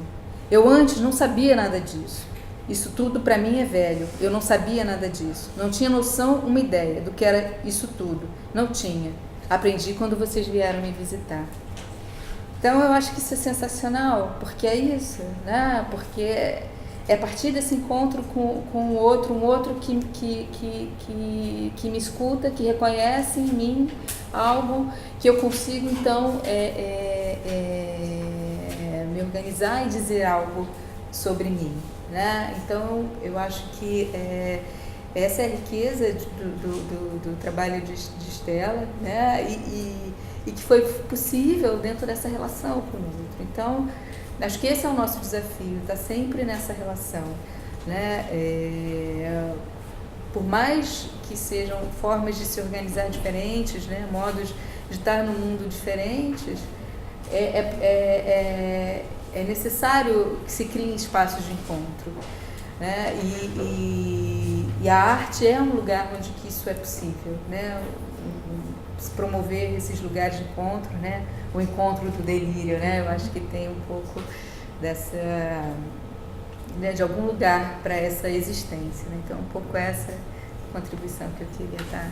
Eu antes não sabia nada disso. Isso tudo para mim é velho. Eu não sabia nada disso. Não tinha noção, uma ideia do que era isso tudo. Não tinha. Aprendi quando vocês vieram me visitar. Então eu acho que isso é sensacional, porque é isso, né? Porque é a partir desse encontro com o outro, um outro que me escuta, que reconhece em mim algo que eu consigo então me organizar e dizer algo sobre mim, né? Então eu acho que essa é a riqueza do trabalho de Stella, né? E que foi possível dentro dessa relação com o outro. Então acho que esse é o nosso desafio, estar sempre nessa relação, né? Por mais que sejam formas de se organizar diferentes, né? Modos de estar no mundo diferentes, é necessário que se criem espaços de encontro, né? E a arte é um lugar onde que isso é possível, né? Se promover esses lugares de encontro, né? O encontro do delírio, né? Eu acho que tem um pouco dessa, né, de algum lugar para essa existência, né? Então um pouco essa contribuição que eu queria estar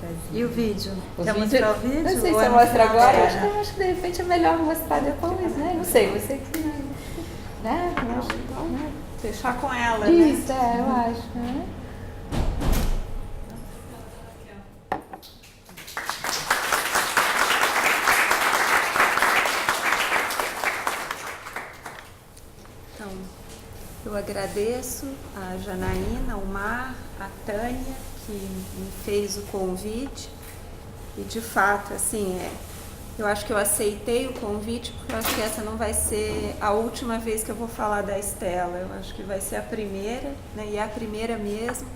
trazendo. E o vídeo? Quer mostrar o vídeo? Não sei se eu mostro agora, acho que de repente é melhor mostrar depois, né? Não sei, você que, né? Então, fechar com ela, isso, né? eu acho, né? Eu agradeço a Janaína, o Mar, a Tânia, que me fez o convite. E de fato, assim, eu acho que eu aceitei o convite porque eu acho que essa não vai ser a última vez que eu vou falar da Stella. Eu acho que vai ser a primeira, né? E é a primeira mesmo.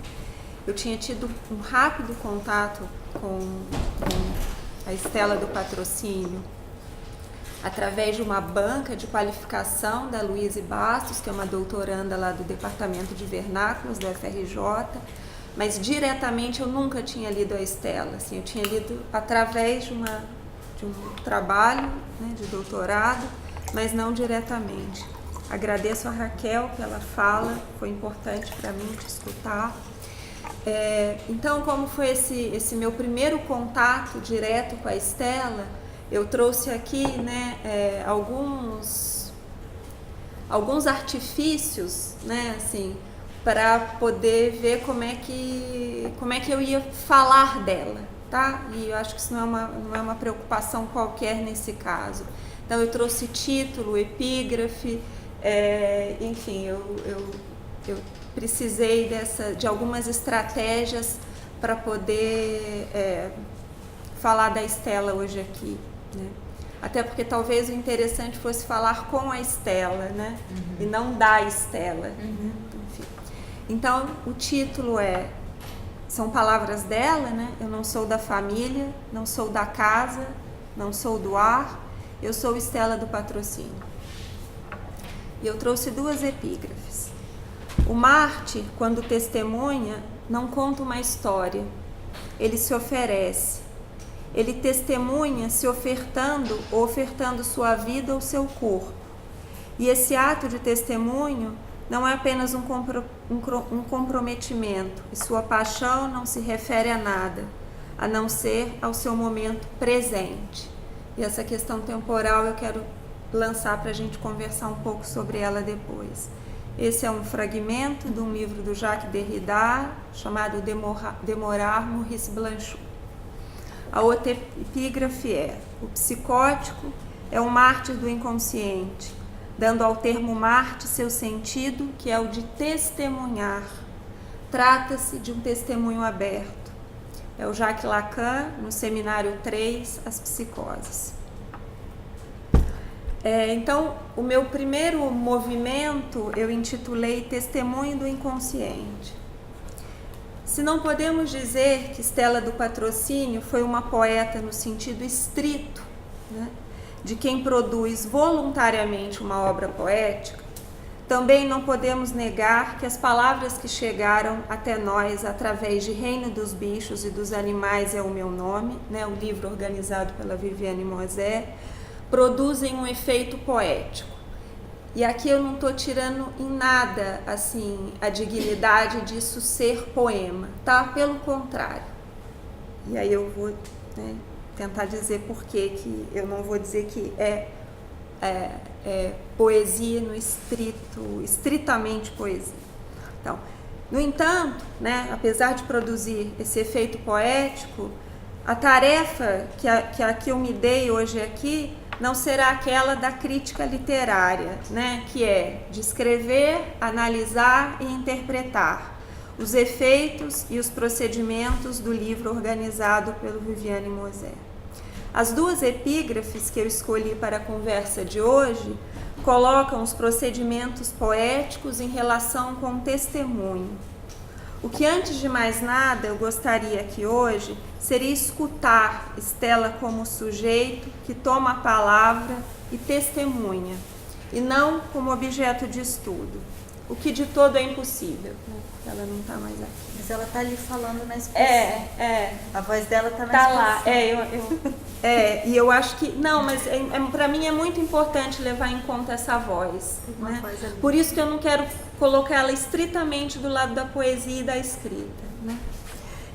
Eu tinha tido um rápido contato com a Stella do Patrocínio através de uma banca de qualificação da Luíse Bastos, que é uma doutoranda lá do Departamento de Vernáculos da UFRJ, mas diretamente eu nunca tinha lido a Stella, assim, eu tinha lido através de um trabalho, né, de doutorado, mas não diretamente. Agradeço a Raquel pela fala, foi importante para mim te escutar. Então, como foi esse meu primeiro contato direto com a Stella, eu trouxe aqui, né, alguns artifícios, né, assim, para poder ver como é que eu ia falar dela, tá? E eu acho que isso não é uma preocupação qualquer nesse caso. Então eu trouxe título, epígrafe, enfim, eu precisei de algumas estratégias para poder falar da Stella hoje aqui, né? Até porque talvez o interessante fosse falar com a Stella, né? E não da Stella. Enfim. Então, o título são palavras dela, né? Eu não sou da família, não sou da casa, não sou do ar, eu sou Stella do Patrocínio. E eu trouxe duas epígrafes. O mártir, quando testemunha, não conta uma história, ele se oferece. Ele testemunha se ofertando ou ofertando sua vida ou seu corpo. E esse ato de testemunho não é apenas um comprometimento, e sua paixão não se refere a nada, a não ser ao seu momento presente. E essa questão temporal eu quero lançar para a gente conversar um pouco sobre ela depois. Esse é um fragmento de um livro do Jacques Derrida, chamado Demorar Maurice Blanchot. A outra epígrafe o psicótico é um mártir do inconsciente. dando ao termo Marte seu sentido, que é o de testemunhar. Trata-se de um testemunho aberto. É o Jacques Lacan, no Seminário 3, As Psicoses. Então, o meu primeiro movimento eu intitulei Testemunho do Inconsciente. Se não podemos dizer que Stella do Patrocínio foi uma poeta no sentido estrito, né, de quem produz voluntariamente uma obra poética, também não podemos negar que as palavras que chegaram até nós através de Reino dos Bichos e dos Animais é o Meu Nome, né, o livro organizado pela Viviane Mosé, produzem um efeito poético. E aqui eu não estou tirando em nada assim a dignidade disso ser poema, tá? Pelo contrário. E aí eu vou, né, tentar dizer por que eu não vou dizer que é poesia no estritamente poesia. Então, no entanto, né, apesar de produzir esse efeito poético, a tarefa que eu me dei hoje aqui não será aquela da crítica literária, né, que é de escrever, analisar e interpretar os efeitos e os procedimentos do livro organizado pelo Viviane Mosé. As duas epígrafes que eu escolhi para a conversa de hoje colocam os procedimentos poéticos em relação com o testemunho. O que antes de mais nada eu gostaria aqui hoje seria escutar Stella como sujeito que toma a palavra e testemunha, e não como objeto de estudo, o que de todo é impossível. Ela não está mais aqui. Mas ela está ali falando na expressão. A voz dela está na expressão. Tá lá. E eu acho que... Não, mas para mim é muito importante levar em conta essa voz. Né? Por isso que eu não quero colocar ela estritamente do lado da poesia e da escrita. Né?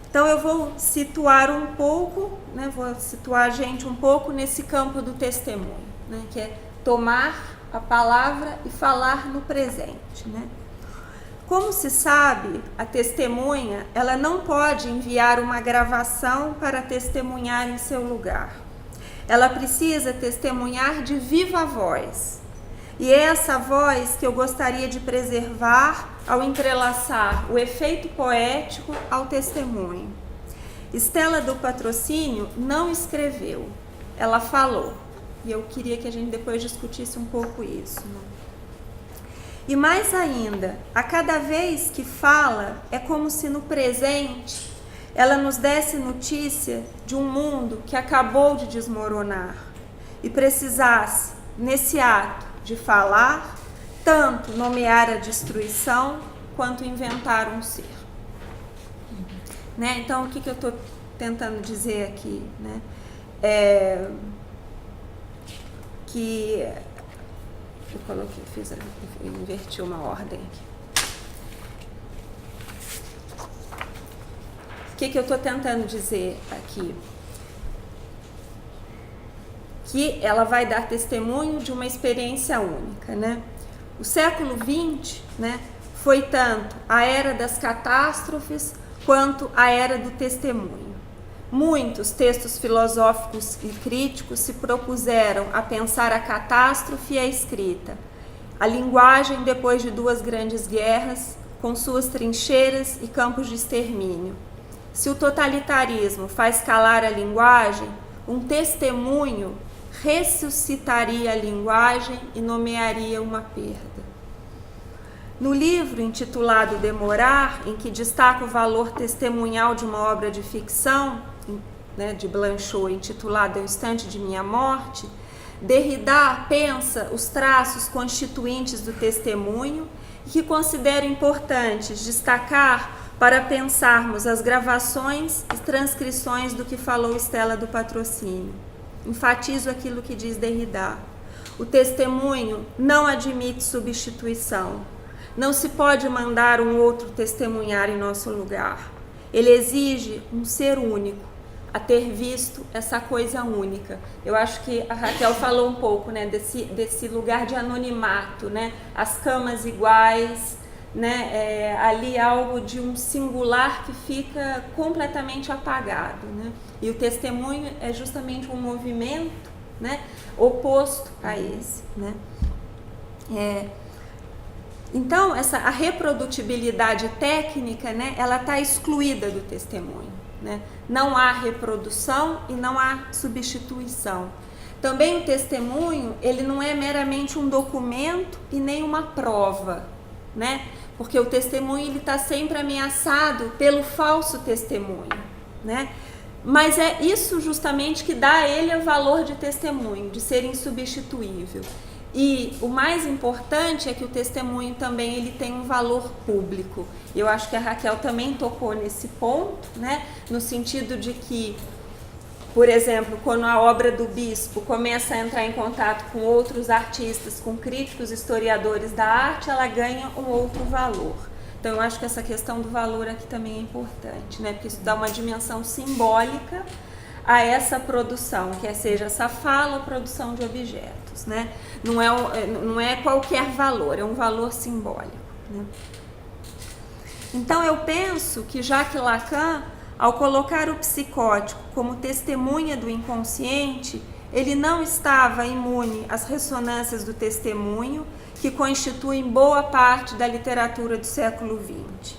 Então eu vou situar um pouco, né, vou situar a gente um pouco nesse campo do testemunho, né, que é tomar a palavra e falar no presente. Né? Como se sabe, a testemunha ela não pode enviar uma gravação para testemunhar em seu lugar. Ela precisa testemunhar de viva voz. E é essa voz que eu gostaria de preservar ao entrelaçar o efeito poético ao testemunho. Stella do Patrocínio não escreveu, ela falou. E eu queria que a gente depois discutisse um pouco isso. Né? E mais ainda, a cada vez que fala, é como se no presente ela nos desse notícia de um mundo que acabou de desmoronar e precisasse, nesse ato de falar, tanto nomear a destruição quanto inventar um ser. Né? Então, o que eu estou tentando dizer aqui? Né? Que eu coloquei, eu inverti uma ordem aqui. O que eu estou tentando dizer aqui? Que ela vai dar testemunho de uma experiência única, né? O século XX, né, foi tanto a era das catástrofes quanto a era do testemunho. Muitos textos filosóficos e críticos se propuseram a pensar a catástrofe e a escrita, a linguagem depois de duas grandes guerras, com suas trincheiras e campos de extermínio. Se o totalitarismo faz calar a linguagem, um testemunho ressuscitaria a linguagem e nomearia uma perda. No livro intitulado Demorar, em que destaca o valor testemunhal de uma obra de ficção, né, de Blanchot, intitulado O Instante de Minha Morte, Derrida pensa os traços constituintes do testemunho e que considera importantes destacar para pensarmos as gravações e transcrições do que falou Stella do Patrocínio. Enfatizo aquilo que diz Derrida. O testemunho não admite substituição. Não se pode mandar um outro testemunhar em nosso lugar. Ele exige um ser único, a ter visto essa coisa única. Eu acho que a Raquel falou um pouco, né, desse lugar de anonimato, né, as camas iguais, né, ali algo de um singular que fica completamente apagado, né, e o testemunho é justamente um movimento, né, oposto a esse, né. Então, a reprodutibilidade técnica, né, ela está excluída do testemunho, né? Não há reprodução e não há substituição. Também o testemunho, ele não é meramente um documento e nem uma prova, né? Porque o testemunho ele está sempre ameaçado pelo falso testemunho, né? Mas é isso justamente que dá a ele o valor de testemunho, de ser insubstituível. E o mais importante é que o testemunho também ele tem um valor público. Eu acho que a Raquel também tocou nesse ponto, né? No sentido de que, por exemplo, quando a obra do bispo começa a entrar em contato com outros artistas, com críticos, historiadores da arte, ela ganha um outro valor. Então eu acho que essa questão do valor aqui também é importante, né? Porque isso dá uma dimensão simbólica a essa produção, quer seja essa fala ou produção de objetos, né? Não é qualquer valor, é um valor simbólico, né? Então eu penso que Jacques Lacan, ao colocar o psicótico como testemunha do inconsciente, ele não estava imune às ressonâncias do testemunho que constituem boa parte da literatura do século XX.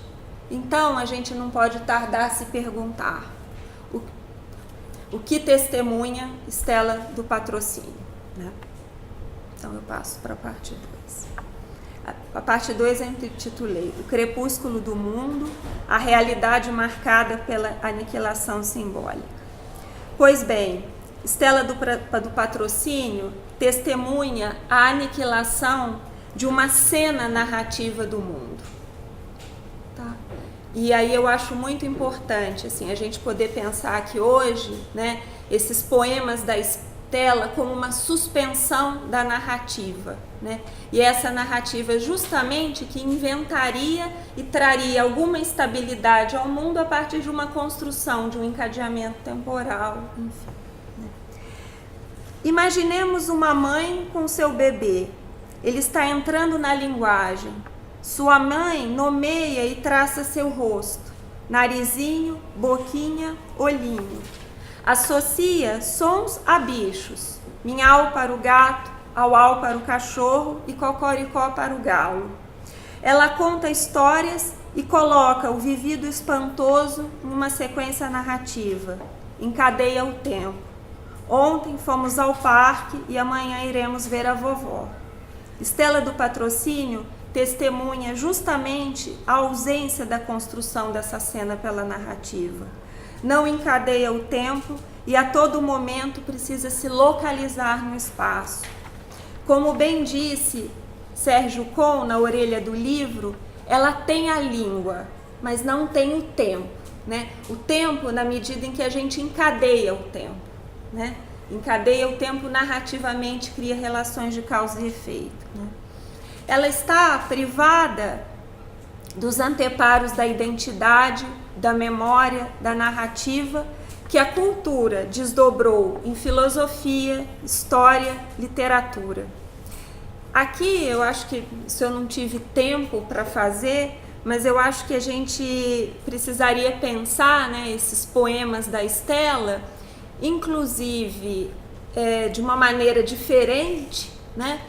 Então a gente não pode tardar a se perguntar o que testemunha Stella do Patrocínio, né? Então eu passo para a parte 2. A parte 2 eu intitulei O Crepúsculo do Mundo, a realidade marcada pela aniquilação simbólica. Pois bem, Stella do Patrocínio testemunha a aniquilação de uma cena narrativa do mundo. Tá? E aí eu acho muito importante assim, a gente poder pensar que hoje, né, esses poemas da Stella como uma suspensão da narrativa, né? E essa narrativa justamente que inventaria e traria alguma estabilidade ao mundo a partir de uma construção, de um encadeamento temporal, enfim, né? Imaginemos uma mãe com seu bebê. Ele está entrando na linguagem. Sua mãe nomeia e traça seu rosto, narizinho, boquinha, olhinho. Associa sons a bichos, minhau para o gato, au-au para o cachorro e cocoricó para o galo. Ela conta histórias e coloca o vivido espantoso numa sequência narrativa, encadeia o tempo. Ontem fomos ao parque e amanhã iremos ver a vovó. Stella do Patrocínio testemunha justamente a ausência da construção dessa cena pela narrativa. Não encadeia o tempo e a todo momento precisa se localizar no espaço. Como bem disse Sérgio Con na orelha do livro, ela tem a língua, mas não tem o tempo, né? O tempo na medida em que a gente encadeia o tempo, né? Encadeia o tempo narrativamente, cria relações de causa e efeito, né? Ela está privada dos anteparos da identidade, da memória, da narrativa, que a cultura desdobrou em filosofia, história, literatura. Aqui eu acho que isso eu não tive tempo para fazer, mas eu acho que a gente precisaria pensar, né, esses poemas da Stella, inclusive de uma maneira diferente, né?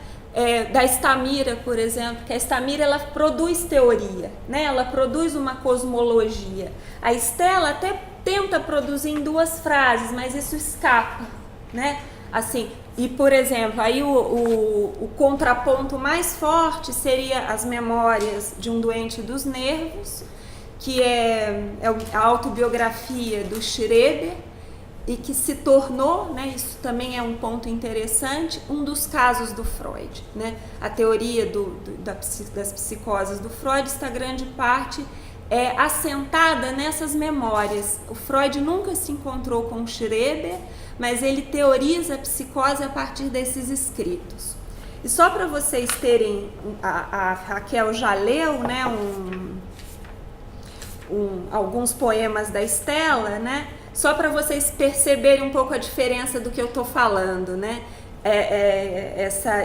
Da Estamira, por exemplo, que a Estamira ela produz teoria, né? Ela produz uma cosmologia. A Stella até tenta produzir em 2 frases, mas isso escapa, né? Assim, e por exemplo, aí o contraponto mais forte seria as memórias de um doente dos nervos, que é a autobiografia do Schreber, e que se tornou, né, isso também é um ponto interessante, um dos casos do Freud, né? A teoria das psicoses do Freud está grande parte assentada nessas memórias. O Freud nunca se encontrou com o Schreber, mas ele teoriza a psicose a partir desses escritos. E só para vocês terem, a Raquel já leu, né, alguns poemas da Stella, né? Só para vocês perceberem um pouco a diferença do que eu estou falando, né?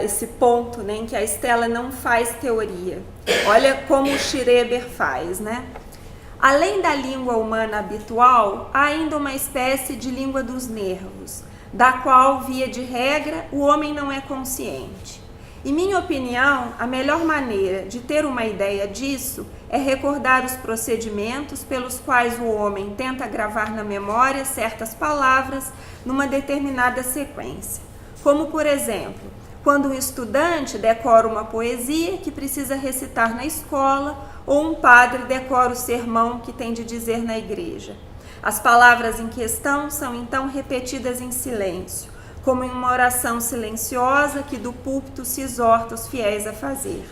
Esse ponto, né, em que a Stella não faz teoria. Olha como o Schreber faz, né? Além da língua humana habitual, há ainda uma espécie de língua dos nervos, da qual, via de regra, o homem não é consciente. Em minha opinião, a melhor maneira de ter uma ideia disso é recordar os procedimentos pelos quais o homem tenta gravar na memória certas palavras numa determinada sequência. Como, por exemplo, quando um estudante decora uma poesia que precisa recitar na escola ou um padre decora o sermão que tem de dizer na igreja. As palavras em questão são então repetidas em silêncio, como em uma oração silenciosa que do púlpito se exorta os fiéis a fazer.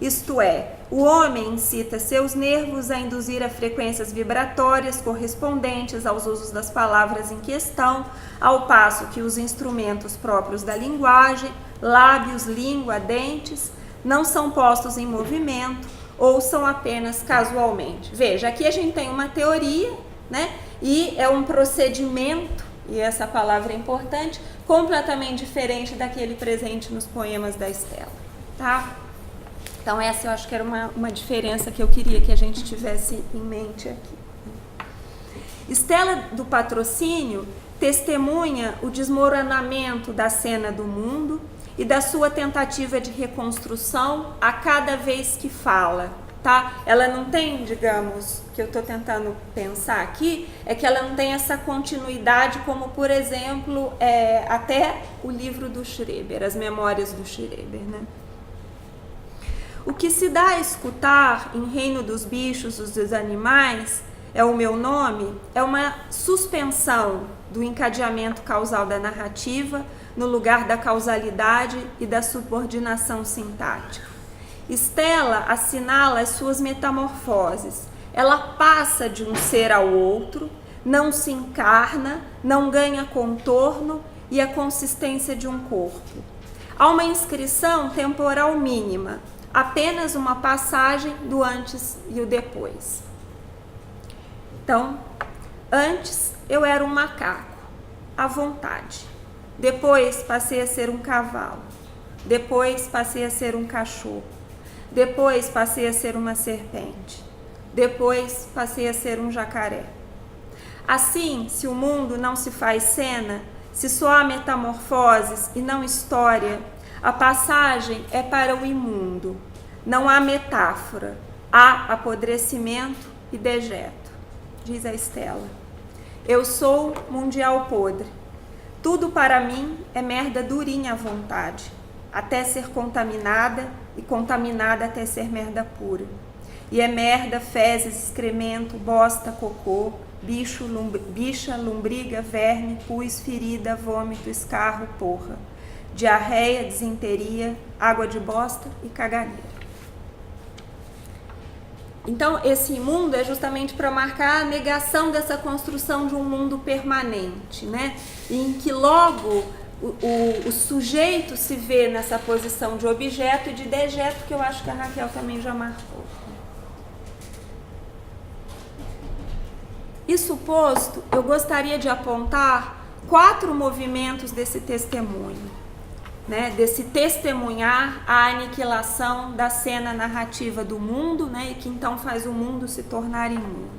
Isto é, o homem incita seus nervos a induzir a frequências vibratórias correspondentes aos usos das palavras em questão, ao passo que os instrumentos próprios da linguagem, lábios, língua, dentes, não são postos em movimento ou são apenas casualmente. Veja, aqui a gente tem uma teoria, né? E é um procedimento, e essa palavra é importante, completamente diferente daquele presente nos poemas da Estela, tá? Então essa eu acho que era uma diferença que eu queria que a gente tivesse em mente aqui. Estela do Patrocínio testemunha o desmoronamento da cena do mundo e da sua tentativa de reconstrução a cada vez que fala, tá? Ela não tem, digamos, que eu estou tentando pensar aqui, é que ela não tem essa continuidade como, por exemplo, até o livro do Schreber, as memórias do Schreber, né? O que se dá a escutar em Reino dos Bichos, dos Animais, é o meu nome, é uma suspensão do encadeamento causal da narrativa no lugar da causalidade e da subordinação sintática. Estela assinala as suas metamorfoses. Ela passa de um ser ao outro, não se encarna, não ganha contorno e a consistência de um corpo. Há uma inscrição temporal mínima, apenas uma passagem do antes e o depois. Então, antes eu era um macaco, à vontade. Depois passei a ser um cavalo. Depois passei a ser um cachorro. Depois passei a ser uma serpente. Depois passei a ser um jacaré. Assim, se o mundo não se faz cena, se só há metamorfoses e não história, a passagem é para o imundo. Não há metáfora, há apodrecimento e dejeto. Diz a Estela. Eu sou mundial podre. Tudo para mim é merda durinha à vontade, até ser contaminada e contaminada até ser merda pura. E é merda, fezes, excremento, bosta, cocô, bicho, bicha, lombriga, verme, pus, ferida, vômito, escarro, porra. Diarreia, desinteria, água de bosta e caganeira. Então, esse imundo é justamente para marcar a negação dessa construção de um mundo permanente, né? Em que logo o sujeito se vê nessa posição de objeto e de dejeto, que eu acho que a Raquel também já marcou. Isso posto, eu gostaria de apontar 4 movimentos desse testemunho, né, desse testemunhar a aniquilação da cena narrativa do mundo, né, e que então faz o mundo se tornar imundo.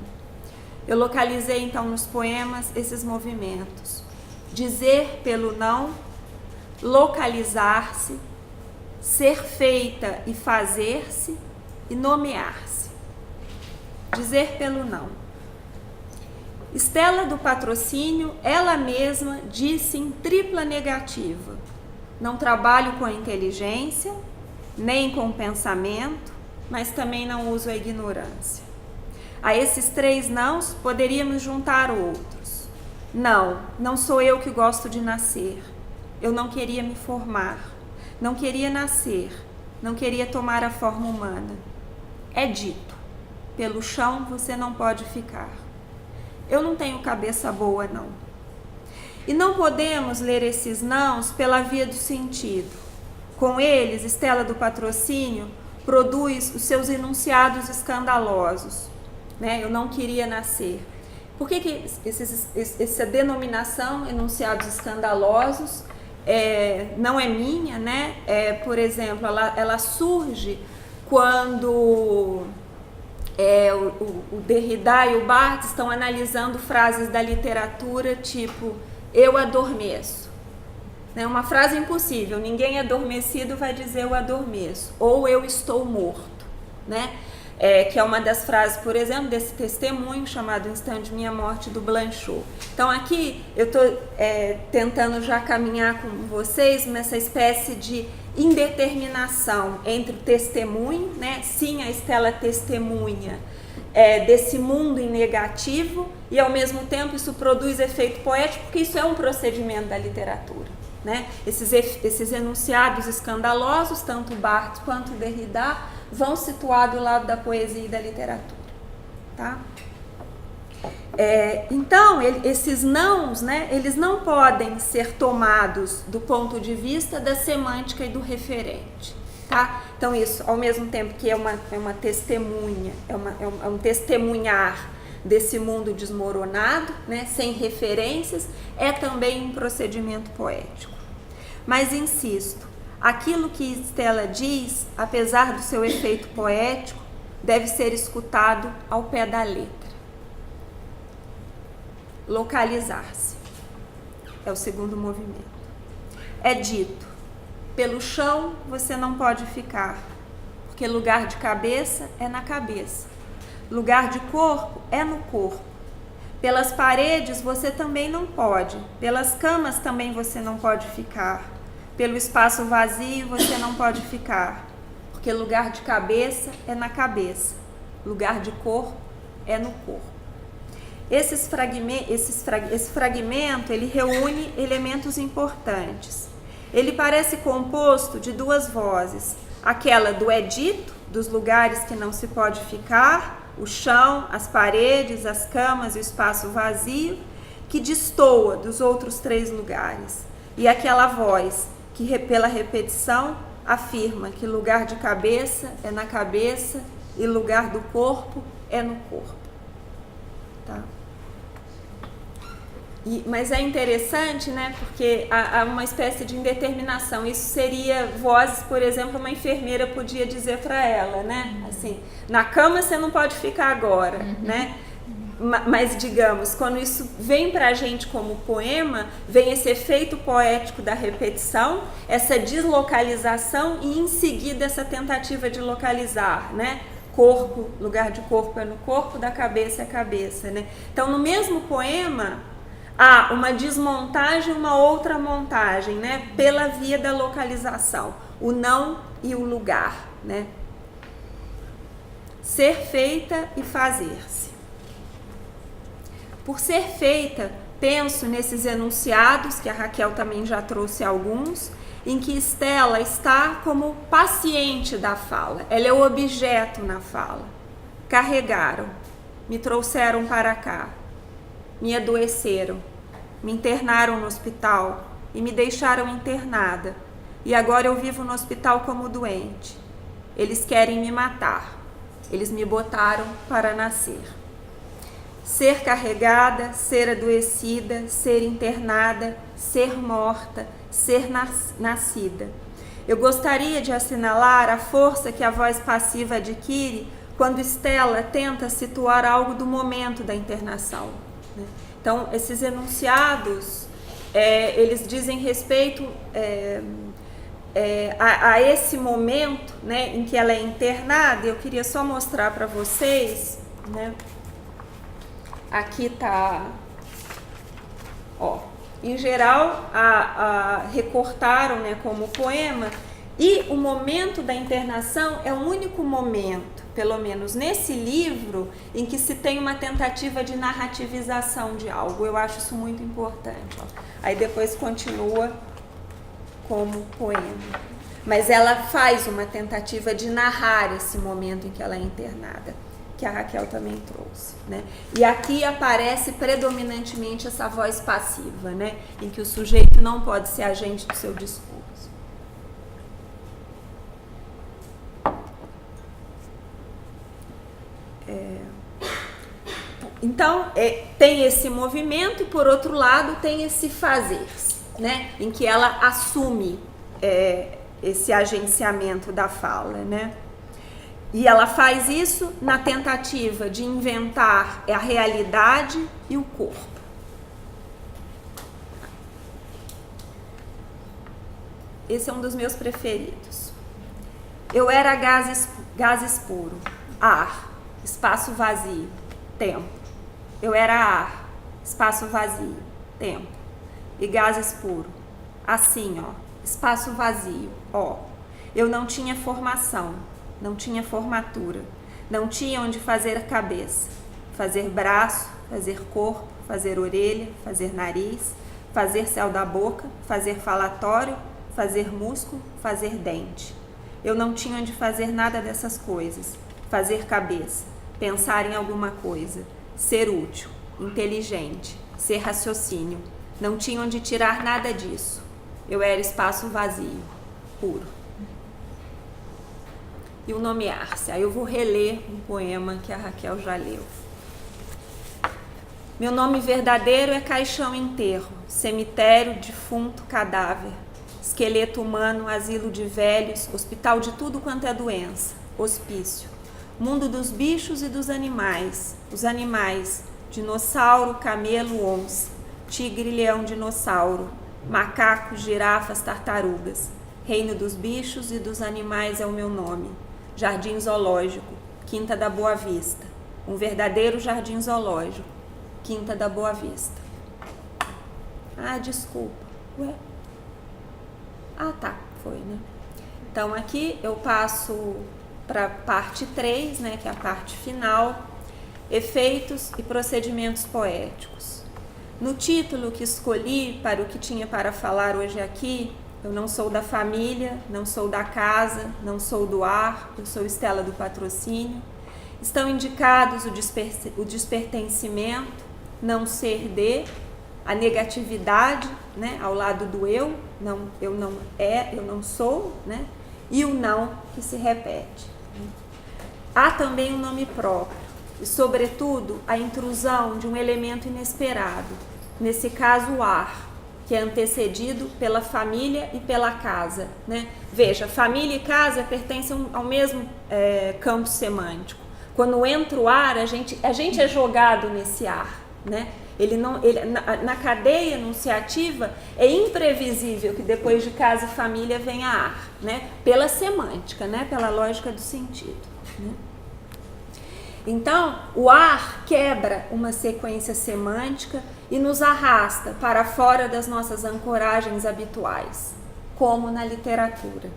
Eu localizei então nos poemas esses movimentos: dizer pelo não, localizar-se, ser feita e fazer-se e nomear-se. Dizer pelo não. Estela do Patrocínio, ela mesma disse em tripla negativa: não trabalho com a inteligência, nem com o pensamento, mas também não uso a ignorância. A esses 3 nãos poderíamos juntar outros. Não, não sou eu que gosto de nascer. Eu não queria me formar. Não queria nascer. Não queria tomar a forma humana. É dito: pelo chão você não pode ficar. Eu não tenho cabeça boa, não. E não podemos ler esses nãos pela via do sentido. Com eles, Estela do Patrocínio produz os seus enunciados escandalosos, né? Eu não queria nascer. Por que essa denominação, enunciados escandalosos, não é minha, né? Por exemplo, ela surge quando o Derrida e o Barthes estão analisando frases da literatura tipo: eu adormeço. né? Uma frase impossível, ninguém adormecido vai dizer eu adormeço, ou eu estou morto, né? Que é uma das frases, por exemplo, desse testemunho chamado Instante de Minha Morte, do Blanchot. Então aqui eu estou tentando já caminhar com vocês nessa espécie de indeterminação entre o testemunho, né? Sim, a Stella testemunha desse mundo em negativo, e ao mesmo tempo isso produz efeito poético, porque isso é um procedimento da literatura, né? Esses enunciados escandalosos, tanto Barthes quanto Derrida, vão situar do lado da poesia e da literatura, tá? Então, esses nãos, né, eles não podem ser tomados do ponto de vista da semântica e do referente, tá? Então, isso, ao mesmo tempo que é uma testemunha, é um testemunhar desse mundo desmoronado, né, sem referências, é também um procedimento poético. Mas, insisto, aquilo que Stella diz, apesar do seu efeito poético, deve ser escutado ao pé da letra. Localizar-se é o segundo movimento. É dito: pelo chão você não pode ficar, porque lugar de cabeça é na cabeça, lugar de corpo é no corpo. Pelas paredes você também não pode, pelas camas também você não pode ficar, pelo espaço vazio você não pode ficar, porque lugar de cabeça é na cabeça, lugar de corpo é no corpo. Esse fragmento ele reúne elementos importantes. Ele parece composto de duas vozes, aquela do edito, dos lugares que não se pode ficar, o chão, as paredes, as camas e o espaço vazio, que destoa dos outros três lugares, e aquela voz que, pela repetição, afirma que lugar de cabeça é na cabeça e lugar do corpo é no corpo. Tá? Mas é interessante, né, porque há uma espécie de indeterminação. Isso seria vozes, por exemplo, uma enfermeira podia dizer para ela, né, assim, na cama você não pode ficar agora, né? Mas, digamos, quando isso vem para a gente como poema, vem esse efeito poético da repetição, essa deslocalização e, em seguida, essa tentativa de localizar, né? Corpo, lugar de corpo é no corpo, da cabeça é a cabeça, né? Então, no mesmo poema, há uma desmontagem e uma outra montagem, né? Pela via da localização, o não e o lugar, né? Ser feita e fazer-se. Por ser feita, penso nesses enunciados, que a Raquel também já trouxe alguns, em que Stella está como paciente da fala, ela é o objeto na fala. Carregaram, me trouxeram para cá, me adoeceram, me internaram no hospital e me deixaram internada, e agora eu vivo no hospital como doente. Eles querem me matar, eles me botaram para nascer. Ser carregada, ser adoecida, ser internada, ser morta, ser nascida. Eu gostaria de assinalar a força que a voz passiva adquire quando Stella tenta situar algo do momento da internação, né? Então, esses enunciados, eles dizem respeito a esse momento, né, em que ela é internada. Eu queria só mostrar para vocês, né? Aqui tá, ó, em geral recortaram, né, como poema, e o momento da internação é o único momento, pelo menos nesse livro, em que se tem uma tentativa de narrativização de algo. Eu acho isso muito importante, ó. Aí depois continua como poema, mas ela faz uma tentativa de narrar esse momento em que ela é internada, que a Raquel também trouxe, né? E aqui aparece predominantemente essa voz passiva, né? Em que o sujeito não pode ser agente do seu discurso. Então, tem esse movimento e, por outro lado, tem esse fazer-se, né? Em que ela assume esse agenciamento da fala, né? E ela faz isso na tentativa de inventar a realidade e o corpo. esse é um dos meus preferidos. Eu era gases puro, ar, espaço vazio, tempo. Eu era ar, espaço vazio, tempo. E gases puro, assim, ó, espaço vazio, ó. Eu não tinha formação, não tinha formatura, não tinha onde fazer a cabeça, fazer braço, fazer corpo, fazer orelha, fazer nariz, fazer céu da boca, fazer falatório, fazer músculo, fazer dente. Eu não tinha onde fazer nada dessas coisas, fazer cabeça, pensar em alguma coisa, ser útil, inteligente, ser raciocínio. Não tinha onde tirar nada disso. Eu era espaço vazio, puro. E o nomear-se. Aí eu vou reler um poema que a Raquel já leu. Meu nome verdadeiro é caixão enterro, cemitério, defunto, cadáver, esqueleto humano, asilo de velhos, hospital de tudo quanto é doença, hospício, mundo dos bichos e dos animais, os animais, dinossauro, camelo, onça, tigre, leão, dinossauro, macaco, girafas, tartarugas, reino dos bichos e dos animais é o meu nome, jardim zoológico, Quinta da Boa Vista, um verdadeiro jardim zoológico, Quinta da Boa Vista. Ah, desculpa. Ué? Ah, tá. Foi, né? Então, aqui eu passo para a parte 3, né, que é a parte final, efeitos e procedimentos poéticos. No título que escolhi para o que tinha para falar hoje aqui, eu não sou da família, não sou da casa, não sou do ar, eu sou Estela do Patrocínio. Estão indicados o despertencimento, não ser de, a negatividade, né, ao lado do eu não sou, né, e o não que se repete. Há também um nome próprio e, sobretudo, a intrusão de um elemento inesperado, nesse caso o ar, que é antecedido pela família e pela casa, né? Veja, família e casa pertencem ao mesmo campo semântico. Quando entra o ar, a gente é jogado nesse ar, né? Na cadeia enunciativa é imprevisível que depois de casa e família venha ar, né? Pela semântica, né? Pela lógica do sentido, né? Então, o ar quebra uma sequência semântica e nos arrasta para fora das nossas ancoragens habituais, como na literatura.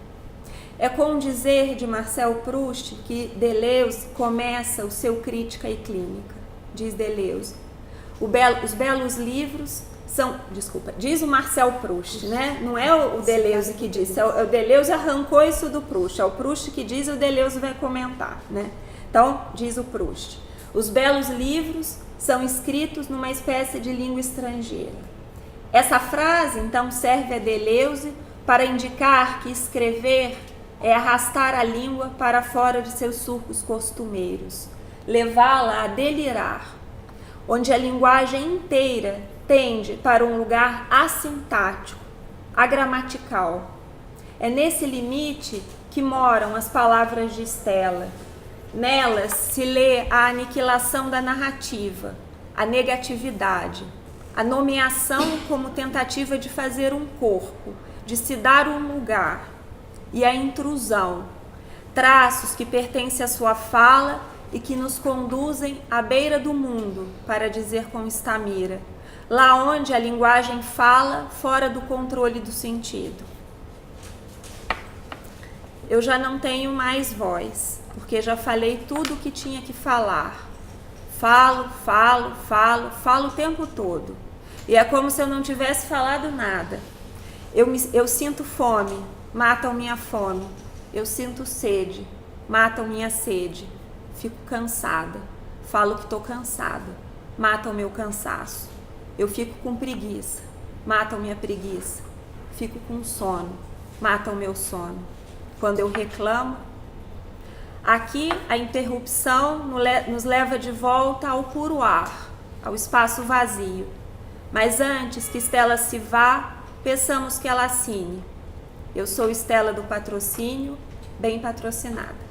É com o dizer de Marcel Proust que Deleuze começa o seu Crítica e Clínica. Diz Deleuze, os belos livros são... Desculpa, diz o Marcel Proust, né? Não é o Deleuze que disse, o Deleuze arrancou isso do Proust, é o Proust que diz e o Deleuze vai comentar, né? Então, diz o Proust, os belos livros são escritos numa espécie de língua estrangeira. Essa frase, então, serve a Deleuze para indicar que escrever é arrastar a língua para fora de seus surcos costumeiros, levá-la a delirar, onde a linguagem inteira tende para um lugar assintático, agramatical. É nesse limite que moram as palavras de Estela. Nelas se lê a aniquilação da narrativa, a negatividade, a nomeação como tentativa de fazer um corpo, de se dar um lugar, e a intrusão, traços que pertencem à sua fala e que nos conduzem à beira do mundo, para dizer com Stamira, lá onde a linguagem fala fora do controle do sentido. Eu já não tenho mais voz, porque já falei tudo o que tinha que falar. Falo o tempo todo. E é como se eu não tivesse falado nada. Eu sinto fome, matam minha fome. Eu sinto sede, matam minha sede. Fico cansada, falo que estou cansada, matam meu cansaço. Eu fico com preguiça, matam minha preguiça. Fico com sono, matam meu sono. Quando eu reclamo, aqui a interrupção nos leva de volta ao puro ar, ao espaço vazio. Mas antes que Estela se vá, peçamos que ela assine. Eu sou Estela do Patrocínio, bem patrocinada.